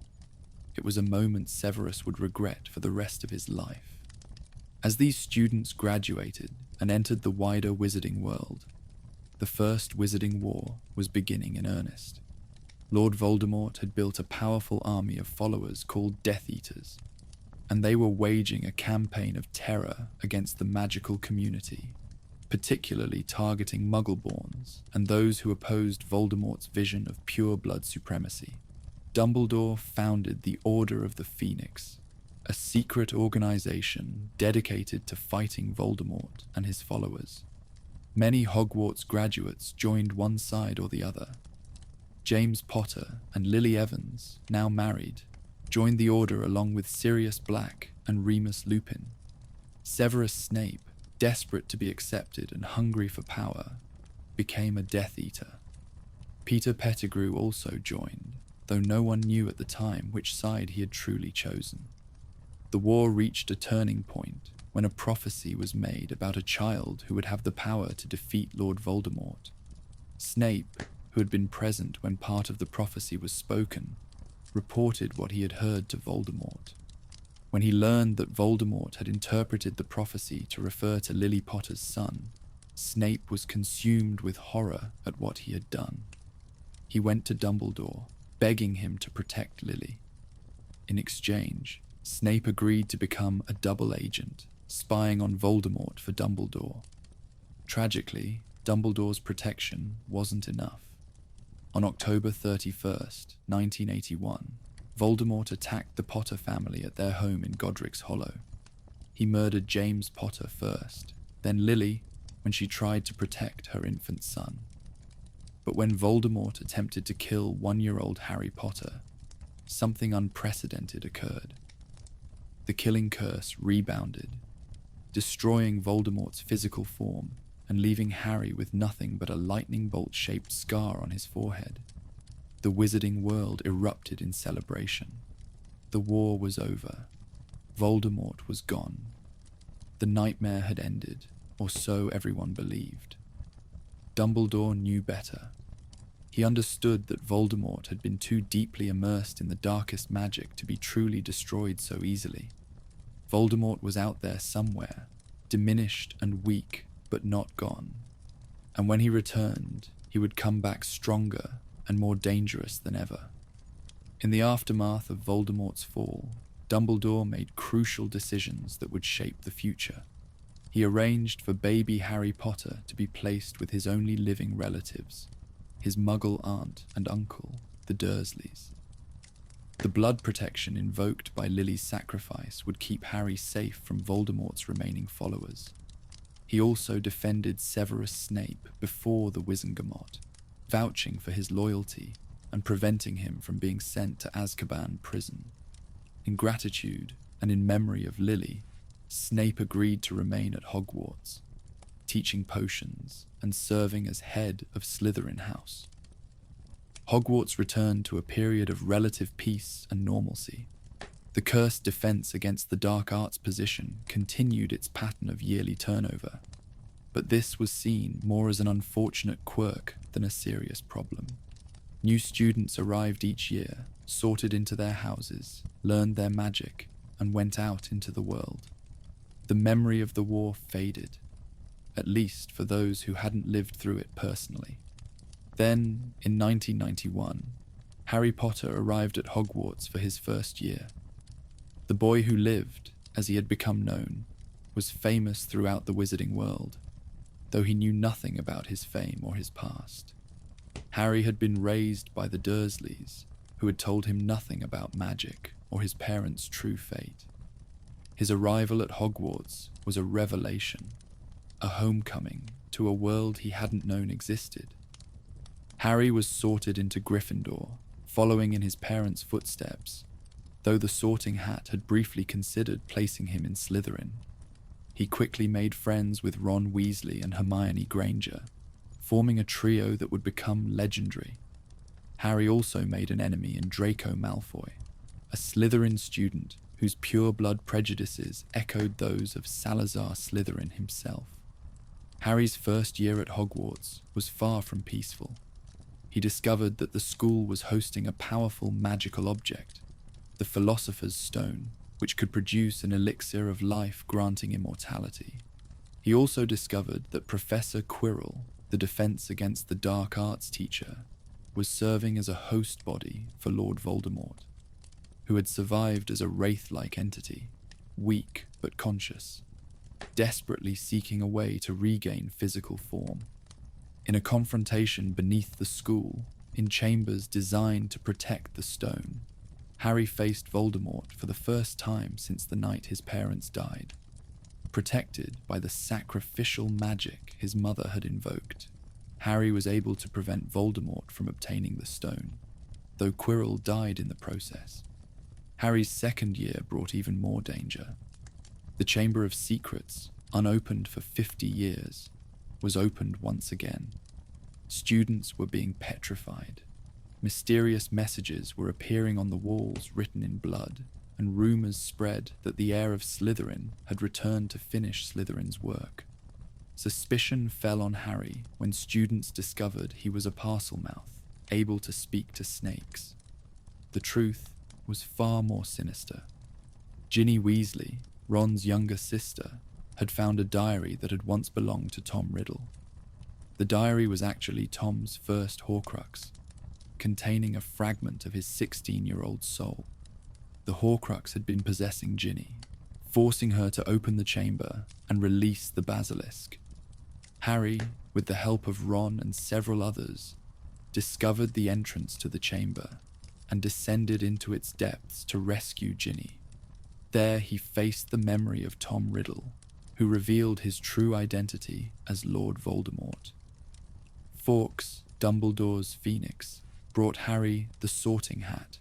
It was a moment Severus would regret for the rest of his life. As these students graduated and entered the wider wizarding world, the First Wizarding War was beginning in earnest. Lord Voldemort had built a powerful army of followers called Death Eaters, and they were waging a campaign of terror against the magical community, particularly targeting Muggle-borns and those who opposed Voldemort's vision of pure blood supremacy. Dumbledore founded the Order of the Phoenix, a secret organization dedicated to fighting Voldemort and his followers. Many Hogwarts graduates joined one side or the other. James Potter and Lily Evans, now married, joined the Order along with Sirius Black and Remus Lupin. Severus Snape, desperate to be accepted and hungry for power, became a Death Eater. Peter Pettigrew also joined, though no one knew at the time which side he had truly chosen. The war reached a turning point when a prophecy was made about a child who would have the power to defeat Lord Voldemort. Snape, who had been present when part of the prophecy was spoken, reported what he had heard to Voldemort. When he learned that Voldemort had interpreted the prophecy to refer to Lily Potter's son, Snape was consumed with horror at what he had done. He went to Dumbledore, begging him to protect Lily. In exchange, Snape agreed to become a double agent, spying on Voldemort for Dumbledore. Tragically, Dumbledore's protection wasn't enough. On October 31st, 1981, Voldemort attacked the Potter family at their home in Godric's Hollow. He murdered James Potter first, then Lily when she tried to protect her infant son. But when Voldemort attempted to kill 1-year-old Harry Potter, something unprecedented occurred. The killing curse rebounded, destroying Voldemort's physical form and leaving Harry with nothing but a lightning bolt-shaped scar on his forehead. The wizarding world erupted in celebration. The war was over. Voldemort was gone. The nightmare had ended, or so everyone believed. Dumbledore knew better. He understood that Voldemort had been too deeply immersed in the darkest magic to be truly destroyed so easily. Voldemort was out there somewhere, diminished and weak, but not gone. And when he returned, he would come back stronger and more dangerous than ever. In the aftermath of Voldemort's fall, Dumbledore made crucial decisions that would shape the future. He arranged for baby Harry Potter to be placed with his only living relatives, his Muggle aunt and uncle, the Dursleys. The blood protection invoked by Lily's sacrifice would keep Harry safe from Voldemort's remaining followers. He also defended Severus Snape before the Wizengamot, vouching for his loyalty and preventing him from being sent to Azkaban prison. In gratitude and in memory of Lily, Snape agreed to remain at Hogwarts, teaching potions and serving as head of Slytherin House. Hogwarts returned to a period of relative peace and normalcy. The cursed defense against the dark arts position continued its pattern of yearly turnover, but this was seen more as an unfortunate quirk than a serious problem. New students arrived each year, sorted into their houses, learned their magic, and went out into the world. The memory of the war faded, at least for those who hadn't lived through it personally. Then, in 1991, Harry Potter arrived at Hogwarts for his first year. The boy who lived, as he had become known, was famous throughout the wizarding world, though he knew nothing about his fame or his past. Harry had been raised by the Dursleys, who had told him nothing about magic or his parents' true fate. His arrival at Hogwarts was a revelation, a homecoming to a world he hadn't known existed. Harry was sorted into Gryffindor, following in his parents' footsteps, though the sorting hat had briefly considered placing him in Slytherin. He quickly made friends with Ron Weasley and Hermione Granger, forming a trio that would become legendary. Harry also made an enemy in Draco Malfoy, a Slytherin student whose pure-blood prejudices echoed those of Salazar Slytherin himself. Harry's first year at Hogwarts was far from peaceful. He discovered that the school was hosting a powerful magical object, the Philosopher's Stone, which could produce an elixir of life granting immortality. He also discovered that Professor Quirrell, the Defense Against the Dark Arts teacher, was serving as a host body for Lord Voldemort, who had survived as a wraith-like entity, weak but conscious, desperately seeking a way to regain physical form. In a confrontation beneath the school, in chambers designed to protect the stone, Harry faced Voldemort for the first time since the night his parents died. Protected by the sacrificial magic his mother had invoked, Harry was able to prevent Voldemort from obtaining the stone, though Quirrell died in the process. Harry's second year brought even more danger. The Chamber of Secrets, unopened for 50 years, was opened once again. Students were being petrified. Mysterious messages were appearing on the walls written in blood, and rumors spread that the heir of Slytherin had returned to finish Slytherin's work. Suspicion fell on Harry when students discovered he was a Parselmouth, able to speak to snakes. The truth was far more sinister. Ginny Weasley, Ron's younger sister, had found a diary that had once belonged to Tom Riddle. The diary was actually Tom's first Horcrux, containing a fragment of his 16-year-old soul. The Horcrux had been possessing Ginny, forcing her to open the chamber and release the basilisk. Harry, with the help of Ron and several others, discovered the entrance to the chamber and descended into its depths to rescue Ginny. There he faced the memory of Tom Riddle, who revealed his true identity as Lord Voldemort. Fawkes, Dumbledore's phoenix, brought Harry the sorting hat,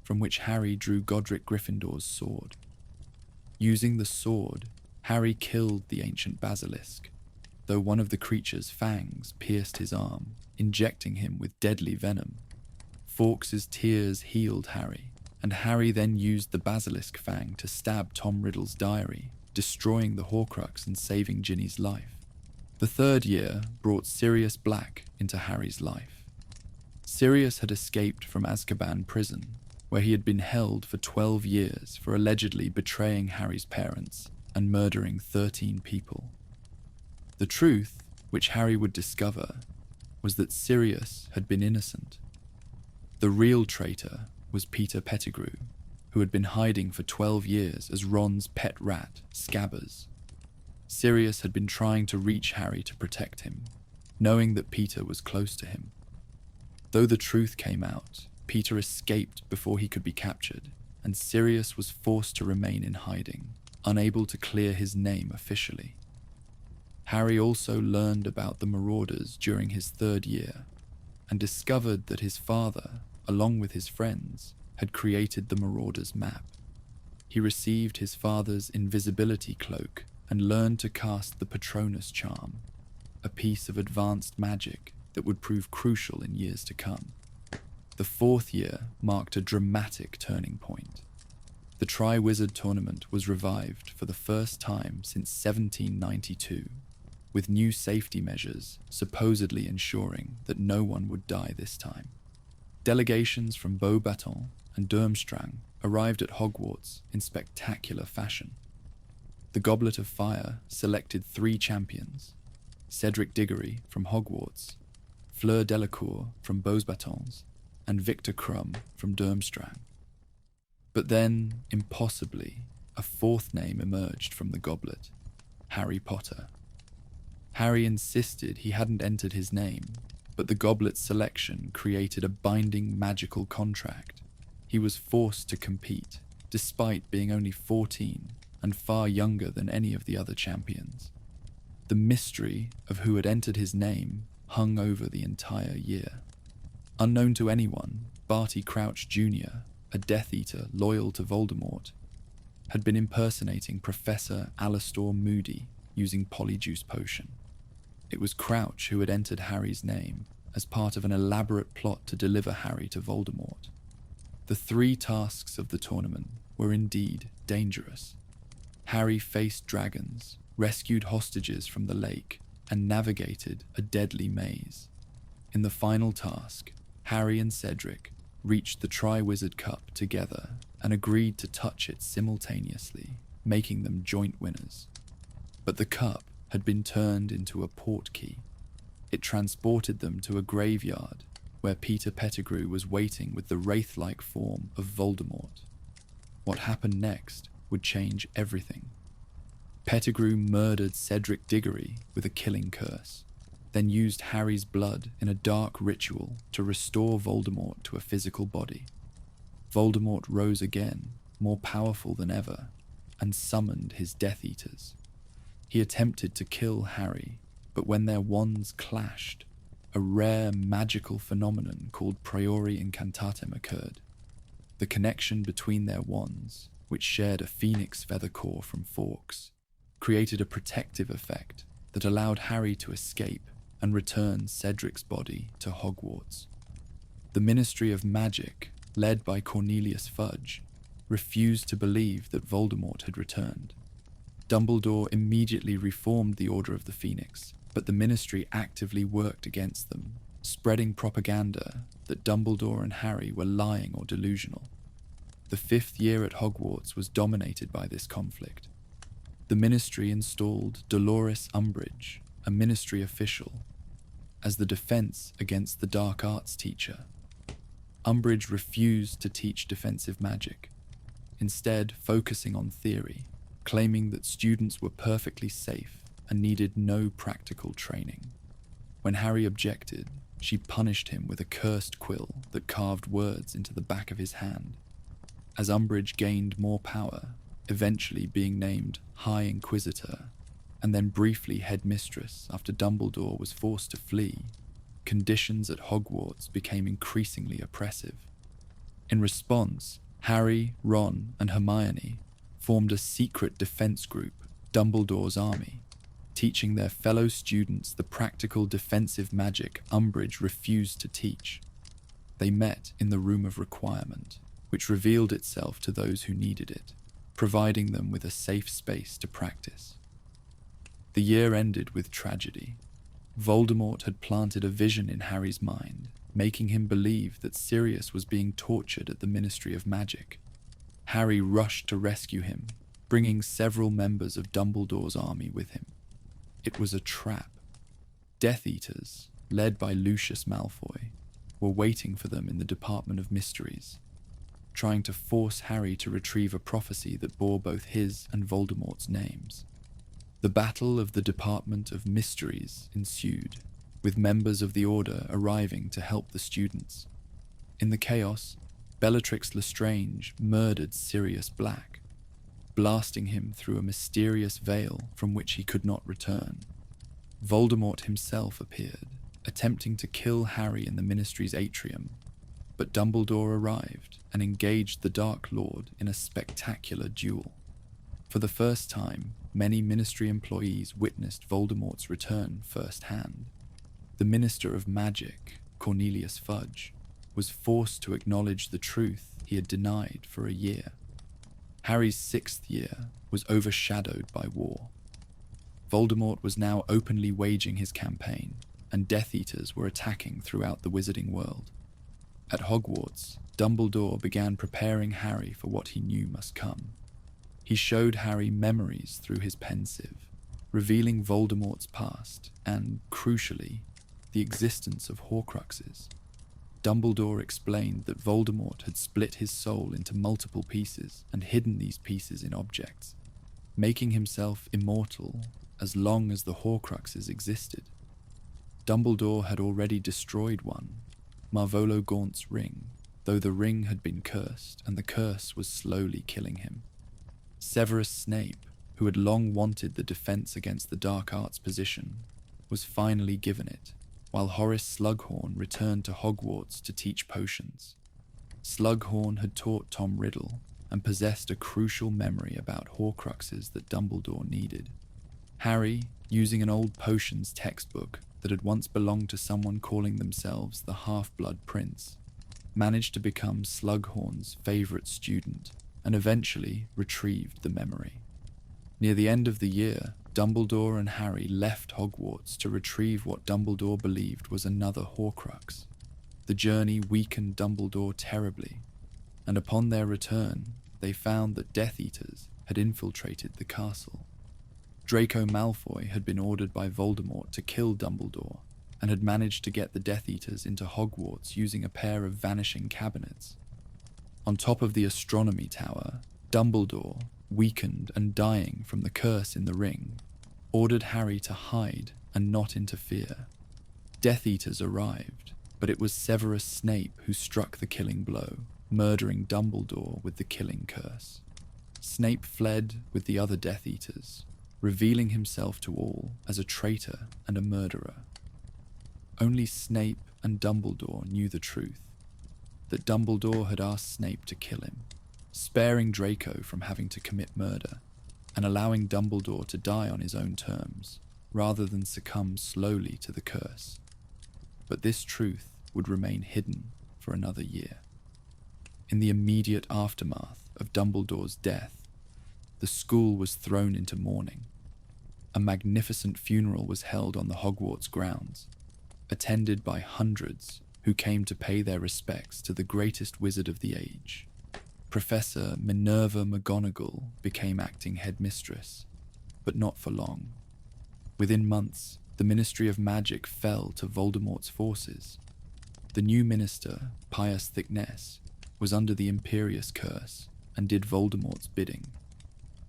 from which Harry drew Godric Gryffindor's sword. Using the sword, Harry killed the ancient basilisk, though one of the creature's fangs pierced his arm, injecting him with deadly venom. Fawkes's tears healed Harry, and Harry then used the basilisk fang to stab Tom Riddle's diary, destroying the Horcrux and saving Ginny's life. The third year brought Sirius Black into Harry's life. Sirius had escaped from Azkaban prison, where he had been held for 12 years for allegedly betraying Harry's parents and murdering 13 people. The truth, which Harry would discover, was that Sirius had been innocent. The real traitor was Peter Pettigrew, who had been hiding for 12 years as Ron's pet rat, Scabbers. Sirius had been trying to reach Harry to protect him, knowing that Peter was close to him. Though the truth came out, Peter escaped before he could be captured, and Sirius was forced to remain in hiding, unable to clear his name officially. Harry also learned about the Marauders during his 3rd year, and discovered that his father, along with his friends, had created the Marauders map. He received his father's invisibility cloak and learned to cast the Patronus charm, a piece of advanced magic that would prove crucial in years to come. The 4th year marked a dramatic turning point. The Triwizard Tournament was revived for the first time since 1792, with new safety measures supposedly ensuring that no one would die this time. Delegations from Beauxbatons and Durmstrang arrived at Hogwarts in spectacular fashion. The Goblet of Fire selected 3 champions: Cedric Diggory from Hogwarts, Fleur Delacour from Beauxbatons, and Victor Krum from Durmstrang. But then, impossibly, a 4th name emerged from the goblet: Harry Potter. Harry insisted he hadn't entered his name, but the goblet's selection created a binding magical contract. He was forced to compete, despite being only 14 and far younger than any of the other champions. The mystery of who had entered his name hung over the entire year. Unknown to anyone, Barty Crouch Jr., a Death Eater loyal to Voldemort, had been impersonating Professor Alastor Moody using Polyjuice Potion. It was Crouch who had entered Harry's name as part of an elaborate plot to deliver Harry to Voldemort. The 3 tasks of the tournament were indeed dangerous. Harry faced dragons, rescued hostages from the lake, and navigated a deadly maze. In the final task, Harry and Cedric reached the Triwizard Cup together and agreed to touch it simultaneously, making them joint winners. But the cup had been turned into a portkey. It transported them to a graveyard where Peter Pettigrew was waiting with the wraith-like form of Voldemort. What happened next would change everything. Pettigrew murdered Cedric Diggory with a killing curse, then used Harry's blood in a dark ritual to restore Voldemort to a physical body. Voldemort rose again, more powerful than ever, and summoned his Death Eaters. He attempted to kill Harry, but when their wands clashed, a rare magical phenomenon called Priori Incantatem occurred. The connection between their wands, which shared a phoenix feather core from Fawkes, created a protective effect that allowed Harry to escape and return Cedric's body to Hogwarts. The Ministry of Magic, led by Cornelius Fudge, refused to believe that Voldemort had returned. Dumbledore immediately reformed the Order of the Phoenix, but the Ministry actively worked against them, spreading propaganda that Dumbledore and Harry were lying or delusional. The 5th year at Hogwarts was dominated by this conflict. The Ministry installed Dolores Umbridge, a Ministry official, as the defense against the dark arts teacher. Umbridge refused to teach defensive magic, instead focusing on theory, claiming that students were perfectly safe and needed no practical training. When Harry objected, she punished him with a cursed quill that carved words into the back of his hand. As Umbridge gained more power, eventually being named High Inquisitor, and then briefly headmistress after Dumbledore was forced to flee, conditions at Hogwarts became increasingly oppressive. In response, Harry, Ron, and Hermione formed a secret defense group, Dumbledore's Army, teaching their fellow students the practical defensive magic Umbridge refused to teach. They met in the Room of Requirement, which revealed itself to those who needed it, providing them with a safe space to practice. The year ended with tragedy. Voldemort had planted a vision in Harry's mind, making him believe that Sirius was being tortured at the Ministry of Magic. Harry rushed to rescue him, bringing several members of Dumbledore's army with him. It was a trap. Death Eaters, led by Lucius Malfoy, were waiting for them in the Department of Mysteries, trying to force Harry to retrieve a prophecy that bore both his and Voldemort's names. The Battle of the Department of Mysteries ensued, with members of the Order arriving to help the students. In the chaos, Bellatrix Lestrange murdered Sirius Black, blasting him through a mysterious veil from which he could not return. Voldemort himself appeared, attempting to kill Harry in the Ministry's atrium, but Dumbledore arrived and engaged the Dark Lord in a spectacular duel. For the first time, many Ministry employees witnessed Voldemort's return firsthand. The Minister of Magic, Cornelius Fudge, was forced to acknowledge the truth he had denied for a year. Harry's 6th year was overshadowed by war. Voldemort was now openly waging his campaign, and Death Eaters were attacking throughout the wizarding world. At Hogwarts, Dumbledore began preparing Harry for what he knew must come. He showed Harry memories through his pensieve, revealing Voldemort's past and, crucially, the existence of Horcruxes. Dumbledore explained that Voldemort had split his soul into multiple pieces and hidden these pieces in objects, making himself immortal as long as the Horcruxes existed. Dumbledore had already destroyed one, Marvolo Gaunt's ring, though the ring had been cursed and the curse was slowly killing him. Severus Snape, who had long wanted the defense against the dark arts position, was finally given it, while Horace Slughorn returned to Hogwarts to teach potions. Slughorn had taught Tom Riddle and possessed a crucial memory about Horcruxes that Dumbledore needed. Harry, using an old potions textbook that had once belonged to someone calling themselves the Half-Blood Prince, managed to become Slughorn's favourite student and eventually retrieved the memory. Near the end of the year, Dumbledore and Harry left Hogwarts to retrieve what Dumbledore believed was another Horcrux. The journey weakened Dumbledore terribly, and upon their return, they found that Death Eaters had infiltrated the castle. Draco Malfoy had been ordered by Voldemort to kill Dumbledore, and had managed to get the Death Eaters into Hogwarts using a pair of vanishing cabinets. On top of the astronomy tower, Dumbledore, weakened and dying from the curse in the ring, ordered Harry to hide and not interfere. Death Eaters arrived, but it was Severus Snape who struck the killing blow, murdering Dumbledore with the killing curse. Snape fled with the other Death Eaters, revealing himself to all as a traitor and a murderer. Only Snape and Dumbledore knew the truth, that Dumbledore had asked Snape to kill him, sparing Draco from having to commit murder, and allowing Dumbledore to die on his own terms, rather than succumb slowly to the curse. But this truth would remain hidden for another year. In the immediate aftermath of Dumbledore's death, the school was thrown into mourning. A magnificent funeral was held on the Hogwarts grounds, attended by hundreds who came to pay their respects to the greatest wizard of the age. Professor Minerva McGonagall became acting headmistress, but not for long. Within months, the Ministry of Magic fell to Voldemort's forces. The new minister, Pius Thicknesse, was under the Imperius curse and did Voldemort's bidding.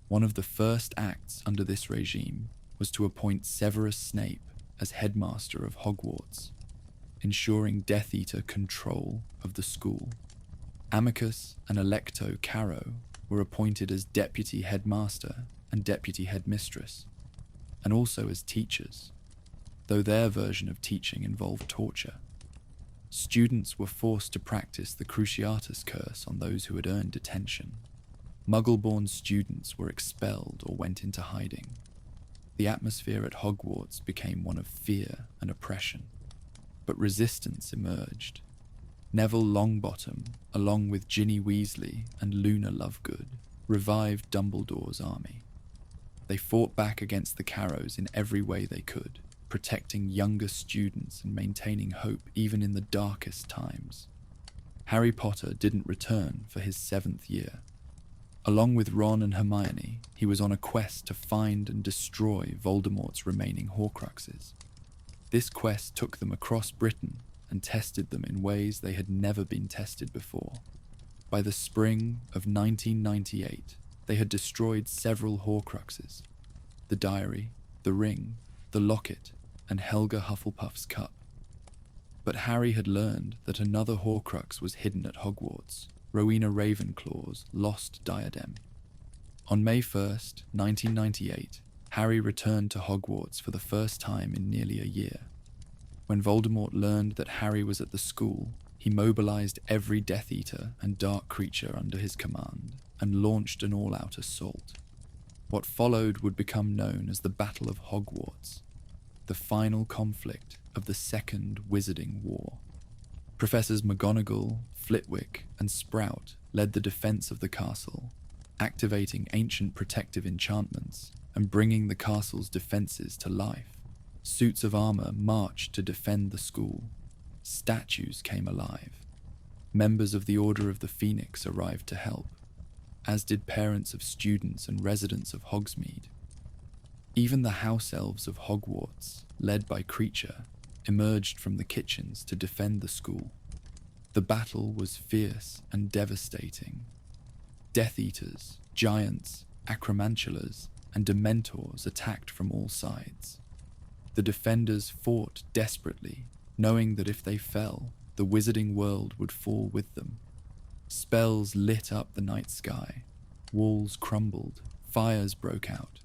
One of the first acts under this regime was to appoint Severus Snape as headmaster of Hogwarts, ensuring Death Eater control of the school. Amicus and Electo Caro were appointed as deputy headmaster and deputy headmistress, and also as teachers, though their version of teaching involved torture. Students were forced to practice the Cruciatus Curse on those who had earned detention. Muggle-born students were expelled or went into hiding. The atmosphere at Hogwarts became one of fear and oppression, but resistance emerged. Neville Longbottom, along with Ginny Weasley and Luna Lovegood, revived Dumbledore's army. They fought back against the Carrows in every way they could, protecting younger students and maintaining hope even in the darkest times. Harry Potter didn't return for his 7th year. Along with Ron and Hermione, he was on a quest to find and destroy Voldemort's remaining Horcruxes. This quest took them across Britain and tested them in ways they had never been tested before. By the spring of 1998, they had destroyed several Horcruxes. the diary, the ring, the locket, and Helga Hufflepuff's cup. But Harry had learned that another Horcrux was hidden at Hogwarts, Rowena Ravenclaw's lost diadem. On May 1st, 1998, Harry returned to Hogwarts for the first time in nearly a year. When Voldemort learned that Harry was at the school, he mobilized every Death Eater and dark creature under his command and launched an all-out assault. What followed would become known as the Battle of Hogwarts, the final conflict of the Second Wizarding War. Professors McGonagall, Flitwick, and Sprout led the defense of the castle, activating ancient protective enchantments and bringing the castle's defenses to life. Suits of armor marched to defend the school. Statues came alive. Members of the Order of the Phoenix arrived to help, as did parents of students and residents of Hogsmeade. Even the house elves of Hogwarts, led by Kreacher, emerged from the kitchens to defend the school. The battle was fierce and devastating. Death Eaters, giants, acromantulas, and dementors attacked from all sides. The defenders fought desperately, knowing that if they fell, the wizarding world would fall with them. Spells lit up the night sky. Walls crumbled. Fires broke out.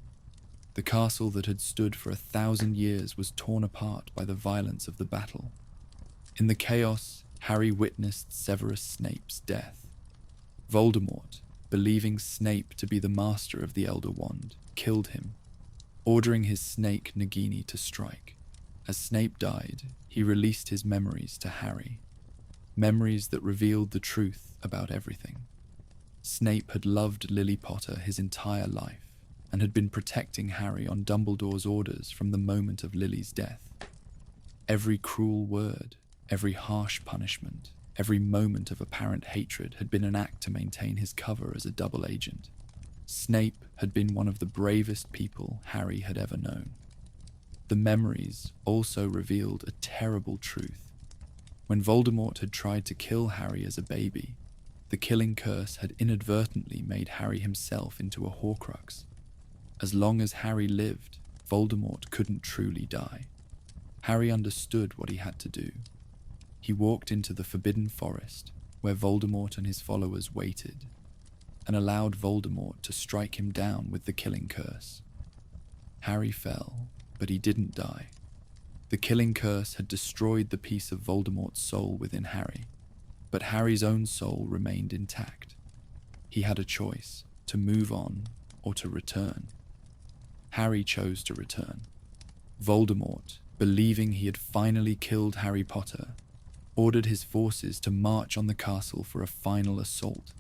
The castle that had stood for 1,000 years was torn apart by the violence of the battle. In the chaos, Harry witnessed Severus Snape's death. Voldemort, believing Snape to be the master of the Elder Wand, killed him, ordering his snake Nagini to strike. As Snape died, he released his memories to Harry. Memories that revealed the truth about everything. Snape had loved Lily Potter his entire life and had been protecting Harry on Dumbledore's orders from the moment of Lily's death. Every cruel word, every harsh punishment, every moment of apparent hatred had been an act to maintain his cover as a double agent. Snape had been one of the bravest people Harry had ever known. The memories also revealed a terrible truth. When Voldemort had tried to kill Harry as a baby, the killing curse had inadvertently made Harry himself into a Horcrux. As long as Harry lived, Voldemort couldn't truly die. Harry understood what he had to do. He walked into the Forbidden Forest, where Voldemort and his followers waited, and allowed Voldemort to strike him down with the killing curse. Harry fell, but he didn't die. The killing curse had destroyed the piece of Voldemort's soul within Harry, but Harry's own soul remained intact. He had a choice, to move on or to return. Harry chose to return. Voldemort, believing he had finally killed Harry Potter, ordered his forces to march on the castle for a final assault.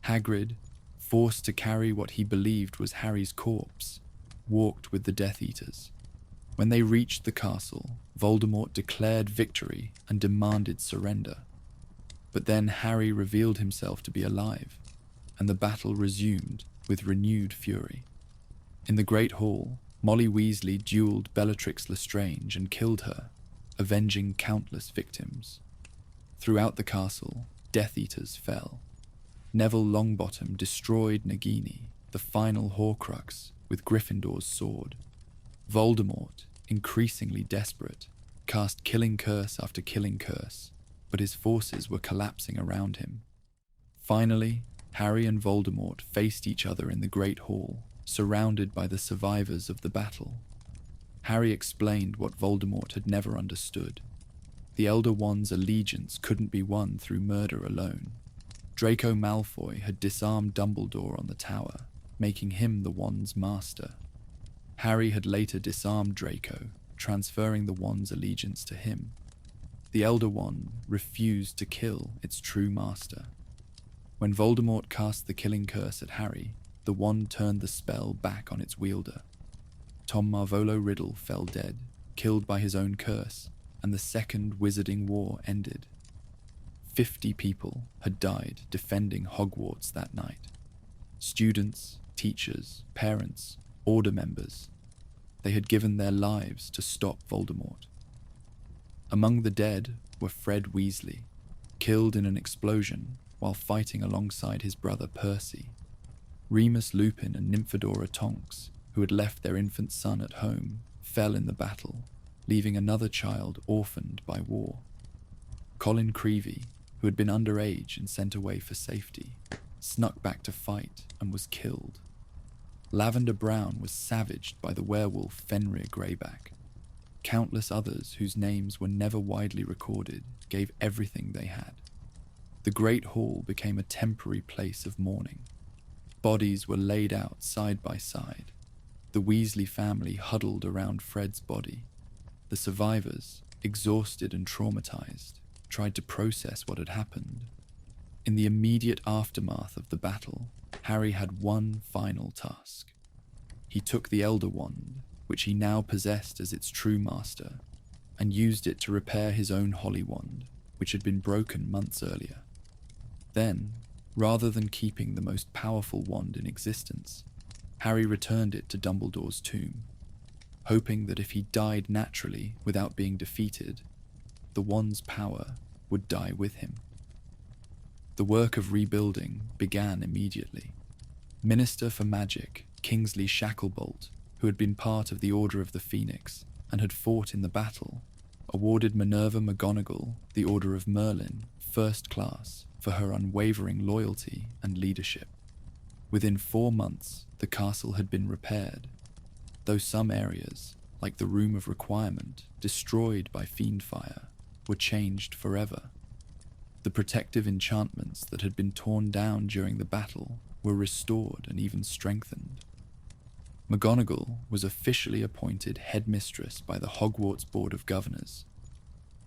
Hagrid, forced to carry what he believed was Harry's corpse, walked with the Death Eaters. When they reached the castle, Voldemort declared victory and demanded surrender. But then Harry revealed himself to be alive, and the battle resumed with renewed fury. In the Great Hall, Molly Weasley dueled Bellatrix Lestrange and killed her, avenging countless victims. Throughout the castle, Death Eaters fell. Neville Longbottom destroyed Nagini, the final Horcrux, with Gryffindor's sword. Voldemort, increasingly desperate, cast killing curse after killing curse, but his forces were collapsing around him. Finally, Harry and Voldemort faced each other in the Great Hall, surrounded by the survivors of the battle. Harry explained what Voldemort had never understood. The Elder Wand's allegiance couldn't be won through murder alone. Draco Malfoy had disarmed Dumbledore on the tower, making him the Wand's master. Harry had later disarmed Draco, transferring the Wand's allegiance to him. The Elder Wand refused to kill its true master. When Voldemort cast the killing curse at Harry, the wand turned the spell back on its wielder. Tom Marvolo Riddle fell dead, killed by his own curse, and the Second Wizarding War ended. 50 people had died defending Hogwarts that night. Students, teachers, parents, Order members. They had given their lives to stop Voldemort. Among the dead were Fred Weasley, killed in an explosion while fighting alongside his brother Percy. Remus Lupin and Nymphadora Tonks, who had left their infant son at home, fell in the battle, leaving another child orphaned by war. Colin Creevey, who had been underage and sent away for safety, snuck back to fight and was killed. Lavender Brown was savaged by the werewolf Fenrir Greyback. Countless others whose names were never widely recorded gave everything they had. The Great Hall became a temporary place of mourning. Bodies were laid out side by side. The Weasley family huddled around Fred's body. The survivors, exhausted and traumatized, tried to process what had happened. In the immediate aftermath of the battle, Harry had one final task. He took the Elder Wand, which he now possessed as its true master, and used it to repair his own Holly Wand, which had been broken months earlier. Then, rather than keeping the most powerful wand in existence, Harry returned it to Dumbledore's tomb, hoping that if he died naturally without being defeated, the wand's power would die with him. The work of rebuilding began immediately. Minister for Magic, Kingsley Shacklebolt, who had been part of the Order of the Phoenix and had fought in the battle, awarded Minerva McGonagall the Order of Merlin, First Class, for her unwavering loyalty and leadership. Within 4 months, the castle had been repaired, though some areas, like the Room of Requirement, destroyed by Fiendfire, were changed forever. The protective enchantments that had been torn down during the battle were restored and even strengthened. McGonagall was officially appointed headmistress by the Hogwarts Board of Governors,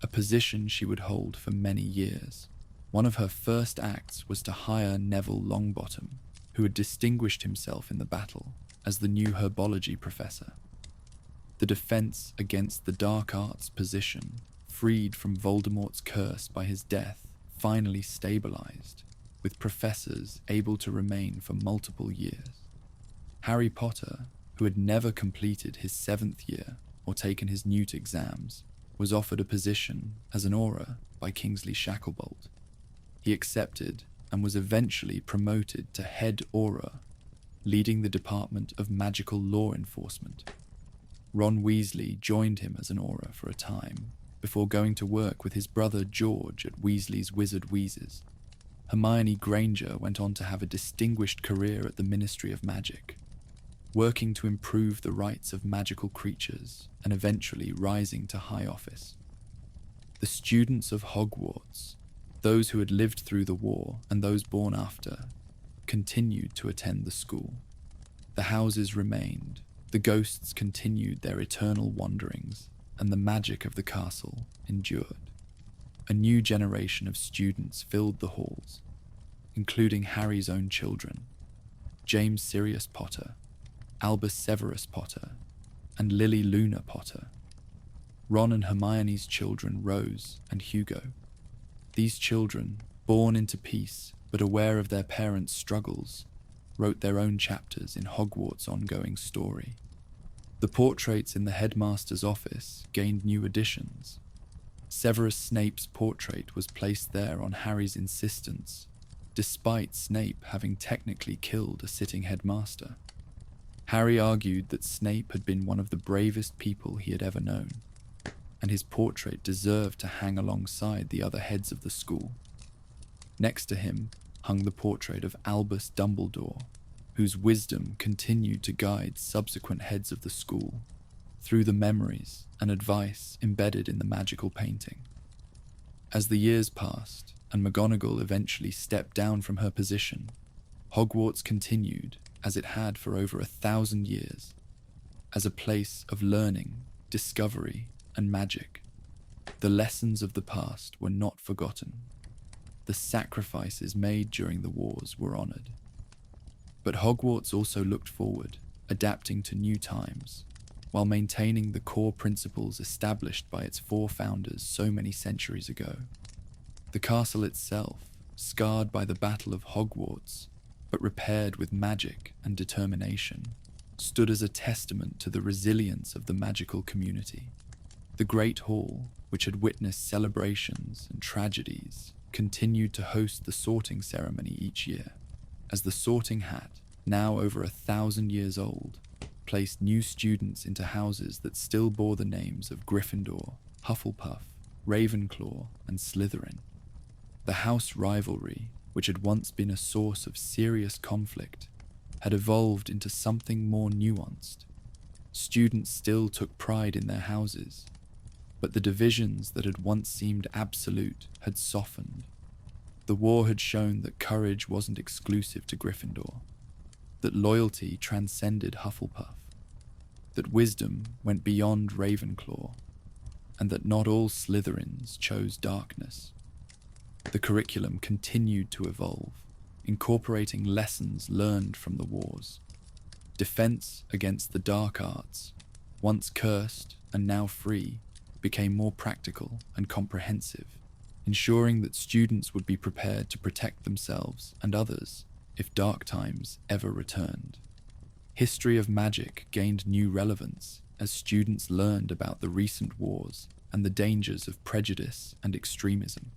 a position she would hold for many years. One of her first acts was to hire Neville Longbottom, who had distinguished himself in the battle as the new herbology professor. The defense against the dark arts position, freed from Voldemort's curse by his death, finally stabilized, with professors able to remain for multiple years. Harry Potter, who had never completed his 7th year or taken his Newt exams, was offered a position as an Auror by Kingsley Shacklebolt. He accepted and was eventually promoted to head Auror, leading the Department of Magical Law Enforcement. Ron Weasley joined him as an Auror for a time, before going to work with his brother George at Weasley's Wizard Wheezes. Hermione Granger went on to have a distinguished career at the Ministry of Magic, working to improve the rights of magical creatures and eventually rising to high office. The students of Hogwarts, those who had lived through the war and those born after, continued to attend the school. The houses remained, the ghosts continued their eternal wanderings, and the magic of the castle endured. A new generation of students filled the halls, including Harry's own children, James Sirius Potter, Albus Severus Potter, and Lily Luna Potter. Ron and Hermione's children, Rose and Hugo. These children, born into peace but aware of their parents' struggles, wrote their own chapters in Hogwarts' ongoing story. The portraits in the headmaster's office gained new additions. Severus Snape's portrait was placed there on Harry's insistence, despite Snape having technically killed a sitting headmaster. Harry argued that Snape had been one of the bravest people he had ever known, and his portrait deserved to hang alongside the other heads of the school. Next to him hung the portrait of Albus Dumbledore, whose wisdom continued to guide subsequent heads of the school through the memories and advice embedded in the magical painting. As the years passed and McGonagall eventually stepped down from her position, Hogwarts continued as it had for over 1,000 years, as a place of learning, discovery, and magic. The lessons of the past were not forgotten. The sacrifices made during the wars were honored. But Hogwarts also looked forward, adapting to new times, while maintaining the core principles established by its 4 founders so many centuries ago. The castle itself, scarred by the Battle of Hogwarts, but repaired with magic and determination, stood as a testament to the resilience of the magical community. The Great Hall, which had witnessed celebrations and tragedies, continued to host the sorting ceremony each year, as the sorting hat, now over 1,000 years old, placed new students into houses that still bore the names of Gryffindor, Hufflepuff, Ravenclaw, and Slytherin. The house rivalry, which had once been a source of serious conflict, had evolved into something more nuanced. Students still took pride in their houses, but the divisions that had once seemed absolute had softened. The war had shown that courage wasn't exclusive to Gryffindor, that loyalty transcended Hufflepuff, that wisdom went beyond Ravenclaw, and that not all Slytherins chose darkness. The curriculum continued to evolve, incorporating lessons learned from the wars. Defense against the dark arts, once cursed and now free, became more practical and comprehensive, ensuring that students would be prepared to protect themselves and others if dark times ever returned. History of magic gained new relevance as students learned about the recent wars and the dangers of prejudice and extremism.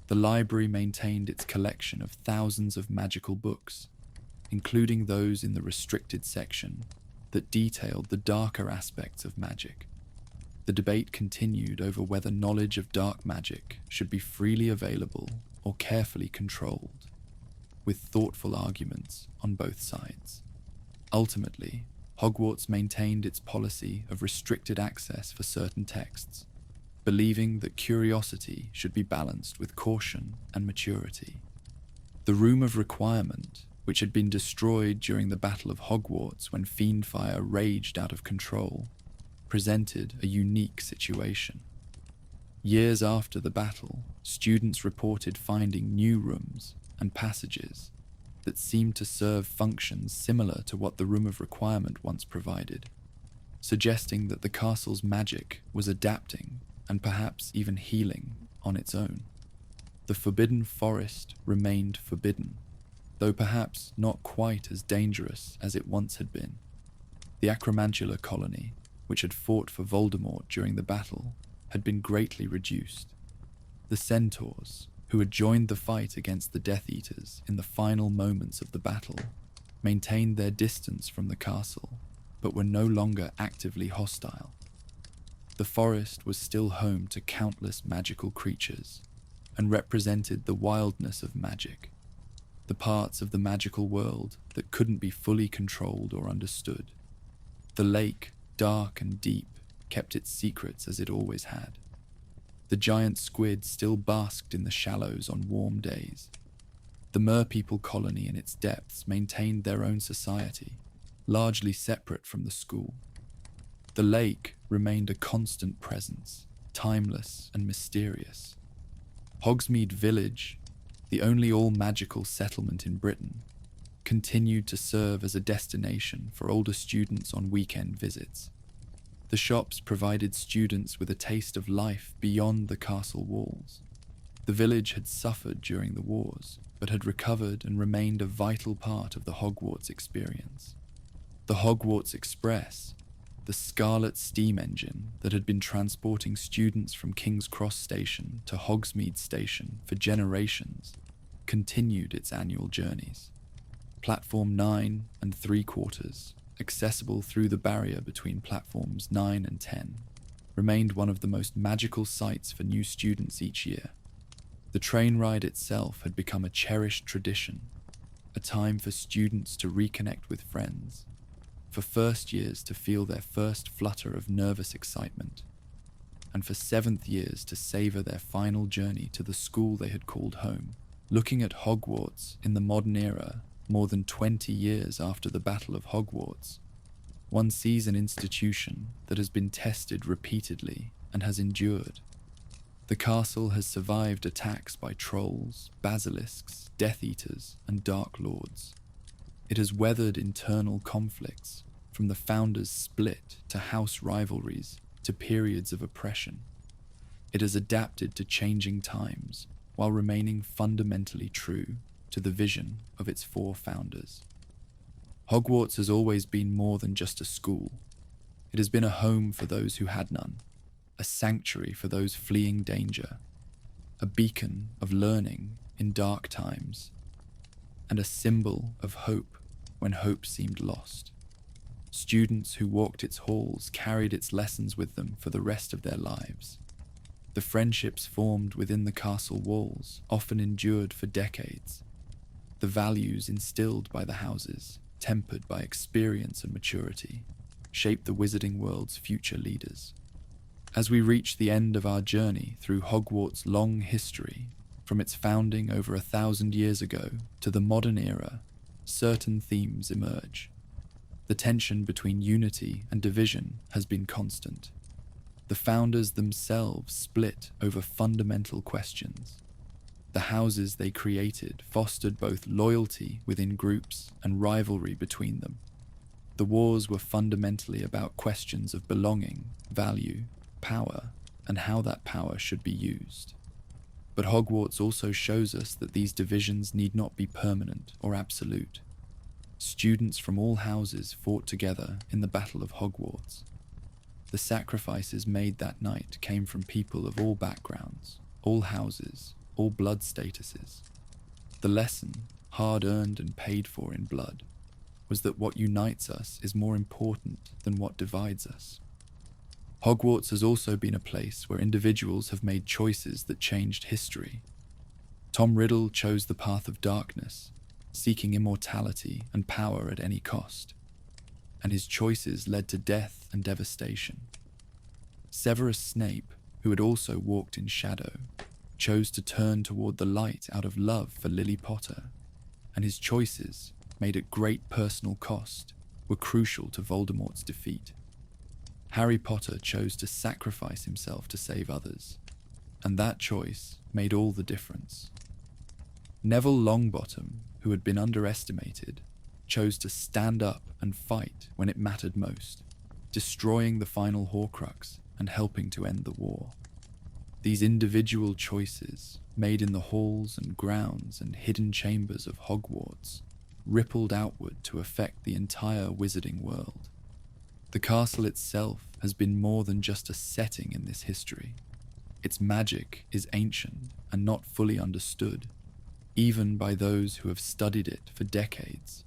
The library maintained its collection of thousands of magical books, including those in the restricted section that detailed the darker aspects of magic. The debate continued over whether knowledge of dark magic should be freely available or carefully controlled, with thoughtful arguments on both sides. Ultimately, Hogwarts maintained its policy of restricted access for certain texts, believing that curiosity should be balanced with caution and maturity. The Room of Requirement, which had been destroyed during the Battle of Hogwarts when fiendfire raged out of control, presented a unique situation. Years after the battle, students reported finding new rooms and passages that seemed to serve functions similar to what the Room of Requirement once provided, suggesting that the castle's magic was adapting and perhaps even healing on its own. The Forbidden Forest remained forbidden, though perhaps not quite as dangerous as it once had been. The Acromantula colony, which had fought for Voldemort during the battle, had been greatly reduced. The Centaurs, who had joined the fight against the Death Eaters in the final moments of the battle, maintained their distance from the castle, but were no longer actively hostile. The forest was still home to countless magical creatures, and represented the wildness of magic, the parts of the magical world that couldn't be fully controlled or understood. The lake, dark and deep, kept its secrets as it always had. The giant squid still basked in the shallows on warm days. The merpeople colony in its depths maintained their own society, largely separate from the school. The lake remained a constant presence, timeless and mysterious. Hogsmeade Village, the only all-magical settlement in Britain, continued to serve as a destination for older students on weekend visits. The shops provided students with a taste of life beyond the castle walls. The village had suffered during the wars, but had recovered and remained a vital part of the Hogwarts experience. The Hogwarts Express, the Scarlet steam engine that had been transporting students from King's Cross Station to Hogsmeade Station for generations, continued its annual journeys. Platform 9 and 3/4, accessible through the barrier between platforms 9 and 10, remained one of the most magical sights for new students each year. The train ride itself had become a cherished tradition, a time for students to reconnect with friends, for first years to feel their first flutter of nervous excitement, and for seventh years to savor their final journey to the school they had called home. Looking at Hogwarts in the modern era, more than 20 years after the Battle of Hogwarts, one sees an institution that has been tested repeatedly and has endured. The castle has survived attacks by trolls, basilisks, Death Eaters, and Dark Lords. It has weathered internal conflicts, from the founders' split to house rivalries to periods of oppression. It has adapted to changing times while remaining fundamentally true to the vision of its 4 founders. Hogwarts has always been more than just a school. It has been a home for those who had none, a sanctuary for those fleeing danger, a beacon of learning in dark times, and a symbol of hope when hope seemed lost. Students who walked its halls carried its lessons with them for the rest of their lives. The friendships formed within the castle walls often endured for decades. The values instilled by the houses, tempered by experience and maturity, shaped the wizarding world's future leaders. As we reach the end of our journey through Hogwarts' long history, from its founding over 1,000 years ago to the modern era, certain themes emerge. The tension between unity and division has been constant. The founders themselves split over fundamental questions. The houses they created fostered both loyalty within groups and rivalry between them. The wars were fundamentally about questions of belonging, value, power, and how that power should be used. But Hogwarts also shows us that these divisions need not be permanent or absolute. Students from all houses fought together in the Battle of Hogwarts. The sacrifices made that night came from people of all backgrounds, all houses, all blood statuses. The lesson, hard-earned and paid for in blood, was that what unites us is more important than what divides us. Hogwarts has also been a place where individuals have made choices that changed history. Tom Riddle chose the path of darkness, seeking immortality and power at any cost, and his choices led to death and devastation. Severus Snape, who had also walked in shadow, chose to turn toward the light out of love for Lily Potter, and his choices, made at great personal cost, were crucial to Voldemort's defeat. Harry Potter chose to sacrifice himself to save others, and that choice made all the difference. Neville Longbottom, who had been underestimated, chose to stand up and fight when it mattered most, destroying the final Horcrux and helping to end the war. These individual choices, made in the halls and grounds and hidden chambers of Hogwarts, rippled outward to affect the entire wizarding world. The castle itself has been more than just a setting in this history. Its magic is ancient and not fully understood, even by those who have studied it for decades.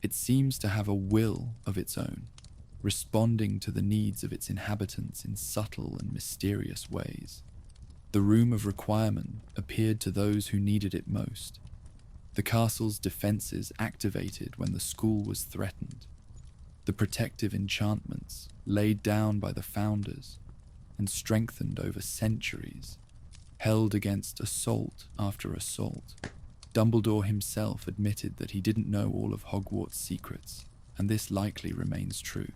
It seems to have a will of its own, responding to the needs of its inhabitants in subtle and mysterious ways. The Room of Requirement appeared to those who needed it most. The castle's defenses activated when the school was threatened. The protective enchantments, laid down by the founders and strengthened over centuries, held against assault after assault. Dumbledore himself admitted that he didn't know all of Hogwarts' secrets, and this likely remains true.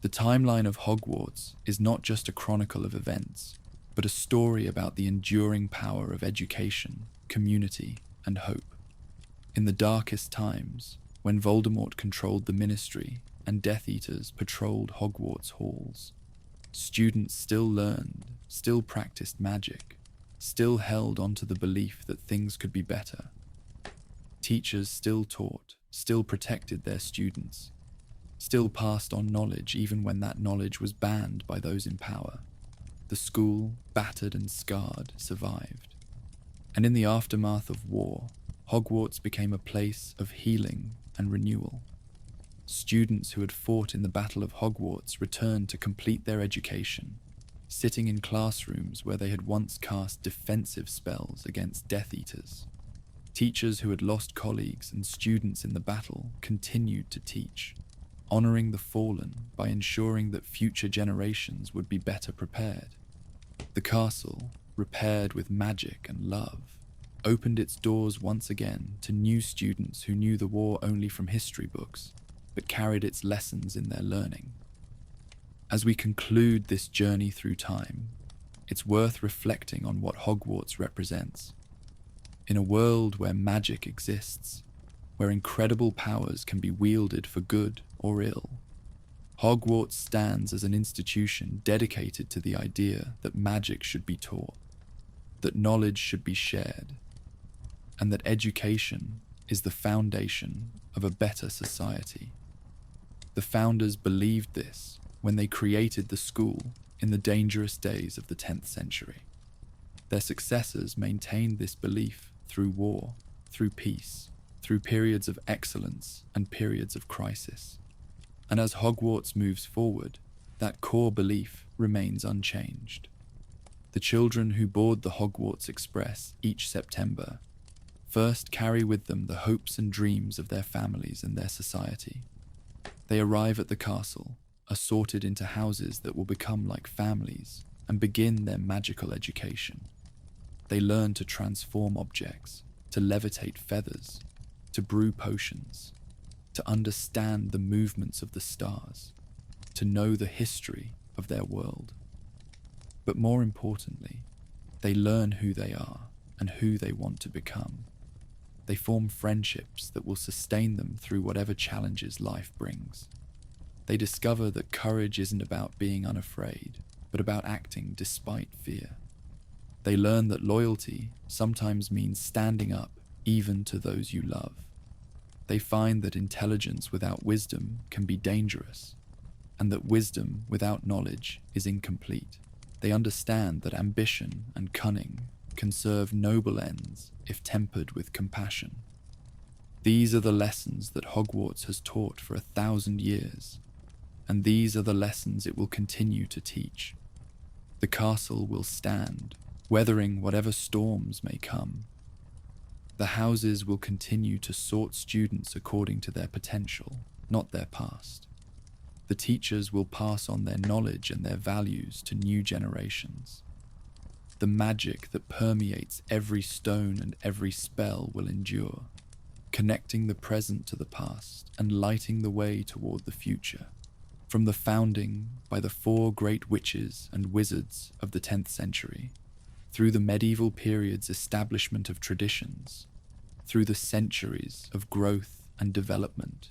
The timeline of Hogwarts is not just a chronicle of events, but a story about the enduring power of education, community, and hope. In the darkest times, when Voldemort controlled the Ministry and Death Eaters patrolled Hogwarts halls, students still learned, still practiced magic, still held onto the belief that things could be better. Teachers still taught, still protected their students, still passed on knowledge even when that knowledge was banned by those in power. The school, battered and scarred, survived. And in the aftermath of war, Hogwarts became a place of healing and renewal. Students who had fought in the Battle of Hogwarts returned to complete their education, sitting in classrooms where they had once cast defensive spells against Death Eaters. Teachers who had lost colleagues and students in the battle continued to teach, honoring the fallen by ensuring that future generations would be better prepared. The castle, repaired with magic and love, opened its doors once again to new students who knew the war only from history books, but carried its lessons in their learning. As we conclude this journey through time, it's worth reflecting on what Hogwarts represents. In a world where magic exists, where incredible powers can be wielded for good or ill, Hogwarts stands as an institution dedicated to the idea that magic should be taught, that knowledge should be shared, and that education is the foundation of a better society. The founders believed this when they created the school in the dangerous days of the 10th century. Their successors maintained this belief through war, through peace, through periods of excellence and periods of crisis. And as Hogwarts moves forward, that core belief remains unchanged. The children who board the Hogwarts Express each September first carry with them the hopes and dreams of their families and their society. They arrive at the castle, are sorted into houses that will become like families, and begin their magical education. They learn to transform objects, to levitate feathers, to brew potions, to understand the movements of the stars, to know the history of their world. But more importantly, they learn who they are and who they want to become. They form friendships that will sustain them through whatever challenges life brings. They discover that courage isn't about being unafraid, but about acting despite fear. They learn that loyalty sometimes means standing up even to those you love. They find that intelligence without wisdom can be dangerous, and that wisdom without knowledge is incomplete. They understand that ambition and cunning can serve noble ends if tempered with compassion. These are the lessons that Hogwarts has taught for 1,000 years, and these are the lessons it will continue to teach. The castle will stand, weathering whatever storms may come. The houses will continue to sort students according to their potential, not their past. The teachers will pass on their knowledge and their values to new generations. The magic that permeates every stone and every spell will endure, connecting the present to the past and lighting the way toward the future. From the founding by the 4 great witches and wizards of the 10th century, through the medieval period's establishment of traditions, through the centuries of growth and development,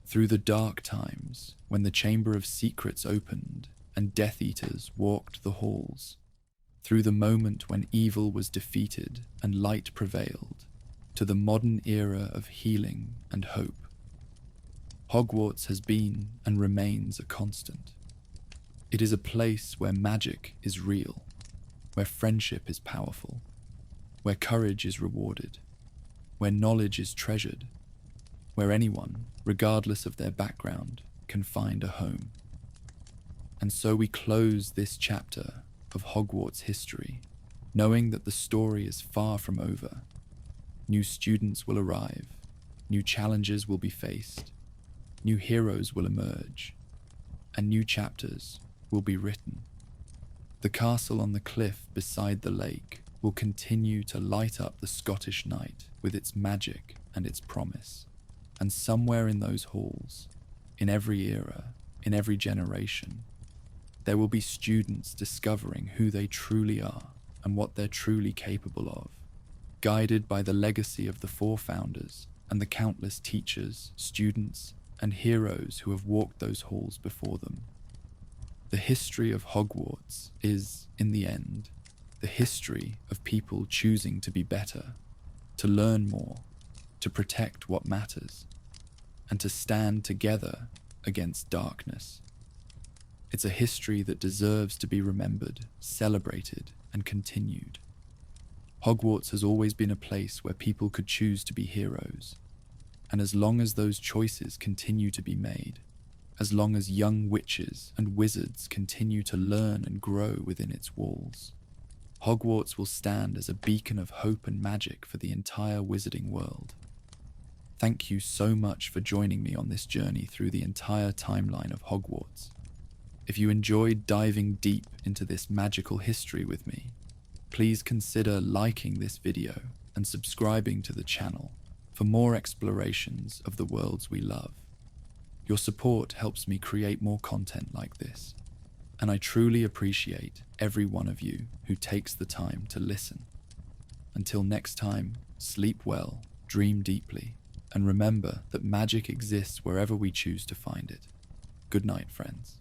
through the dark times when the Chamber of Secrets opened and Death Eaters walked the halls, through the moment when evil was defeated and light prevailed, to the modern era of healing and hope. Hogwarts has been and remains a constant. It is a place where magic is real, where friendship is powerful, where courage is rewarded, where knowledge is treasured, where anyone, regardless of their background, can find a home. And so we close this chapter of Hogwarts history, knowing that the story is far from over. New students will arrive, new challenges will be faced, new heroes will emerge, and new chapters will be written. The castle on the cliff beside the lake will continue to light up the Scottish night with its magic and its promise. And somewhere in those halls, in every era, in every generation, there will be students discovering who they truly are and what they're truly capable of, guided by the legacy of the 4 founders and the countless teachers, students, and heroes who have walked those halls before them. The history of Hogwarts is, in the end, the history of people choosing to be better, to learn more, to protect what matters, and to stand together against darkness. It's a history that deserves to be remembered, celebrated, and continued. Hogwarts has always been a place where people could choose to be heroes, and as long as those choices continue to be made, as long as young witches and wizards continue to learn and grow within its walls, Hogwarts will stand as a beacon of hope and magic for the entire wizarding world. Thank you so much for joining me on this journey through the entire timeline of Hogwarts. If you enjoyed diving deep into this magical history with me, please consider liking this video and subscribing to the channel for more explorations of the worlds we love. Your support helps me create more content like this, and I truly appreciate every one of you who takes the time to listen. Until next time, sleep well, dream deeply, and remember that magic exists wherever we choose to find it. Good night, friends.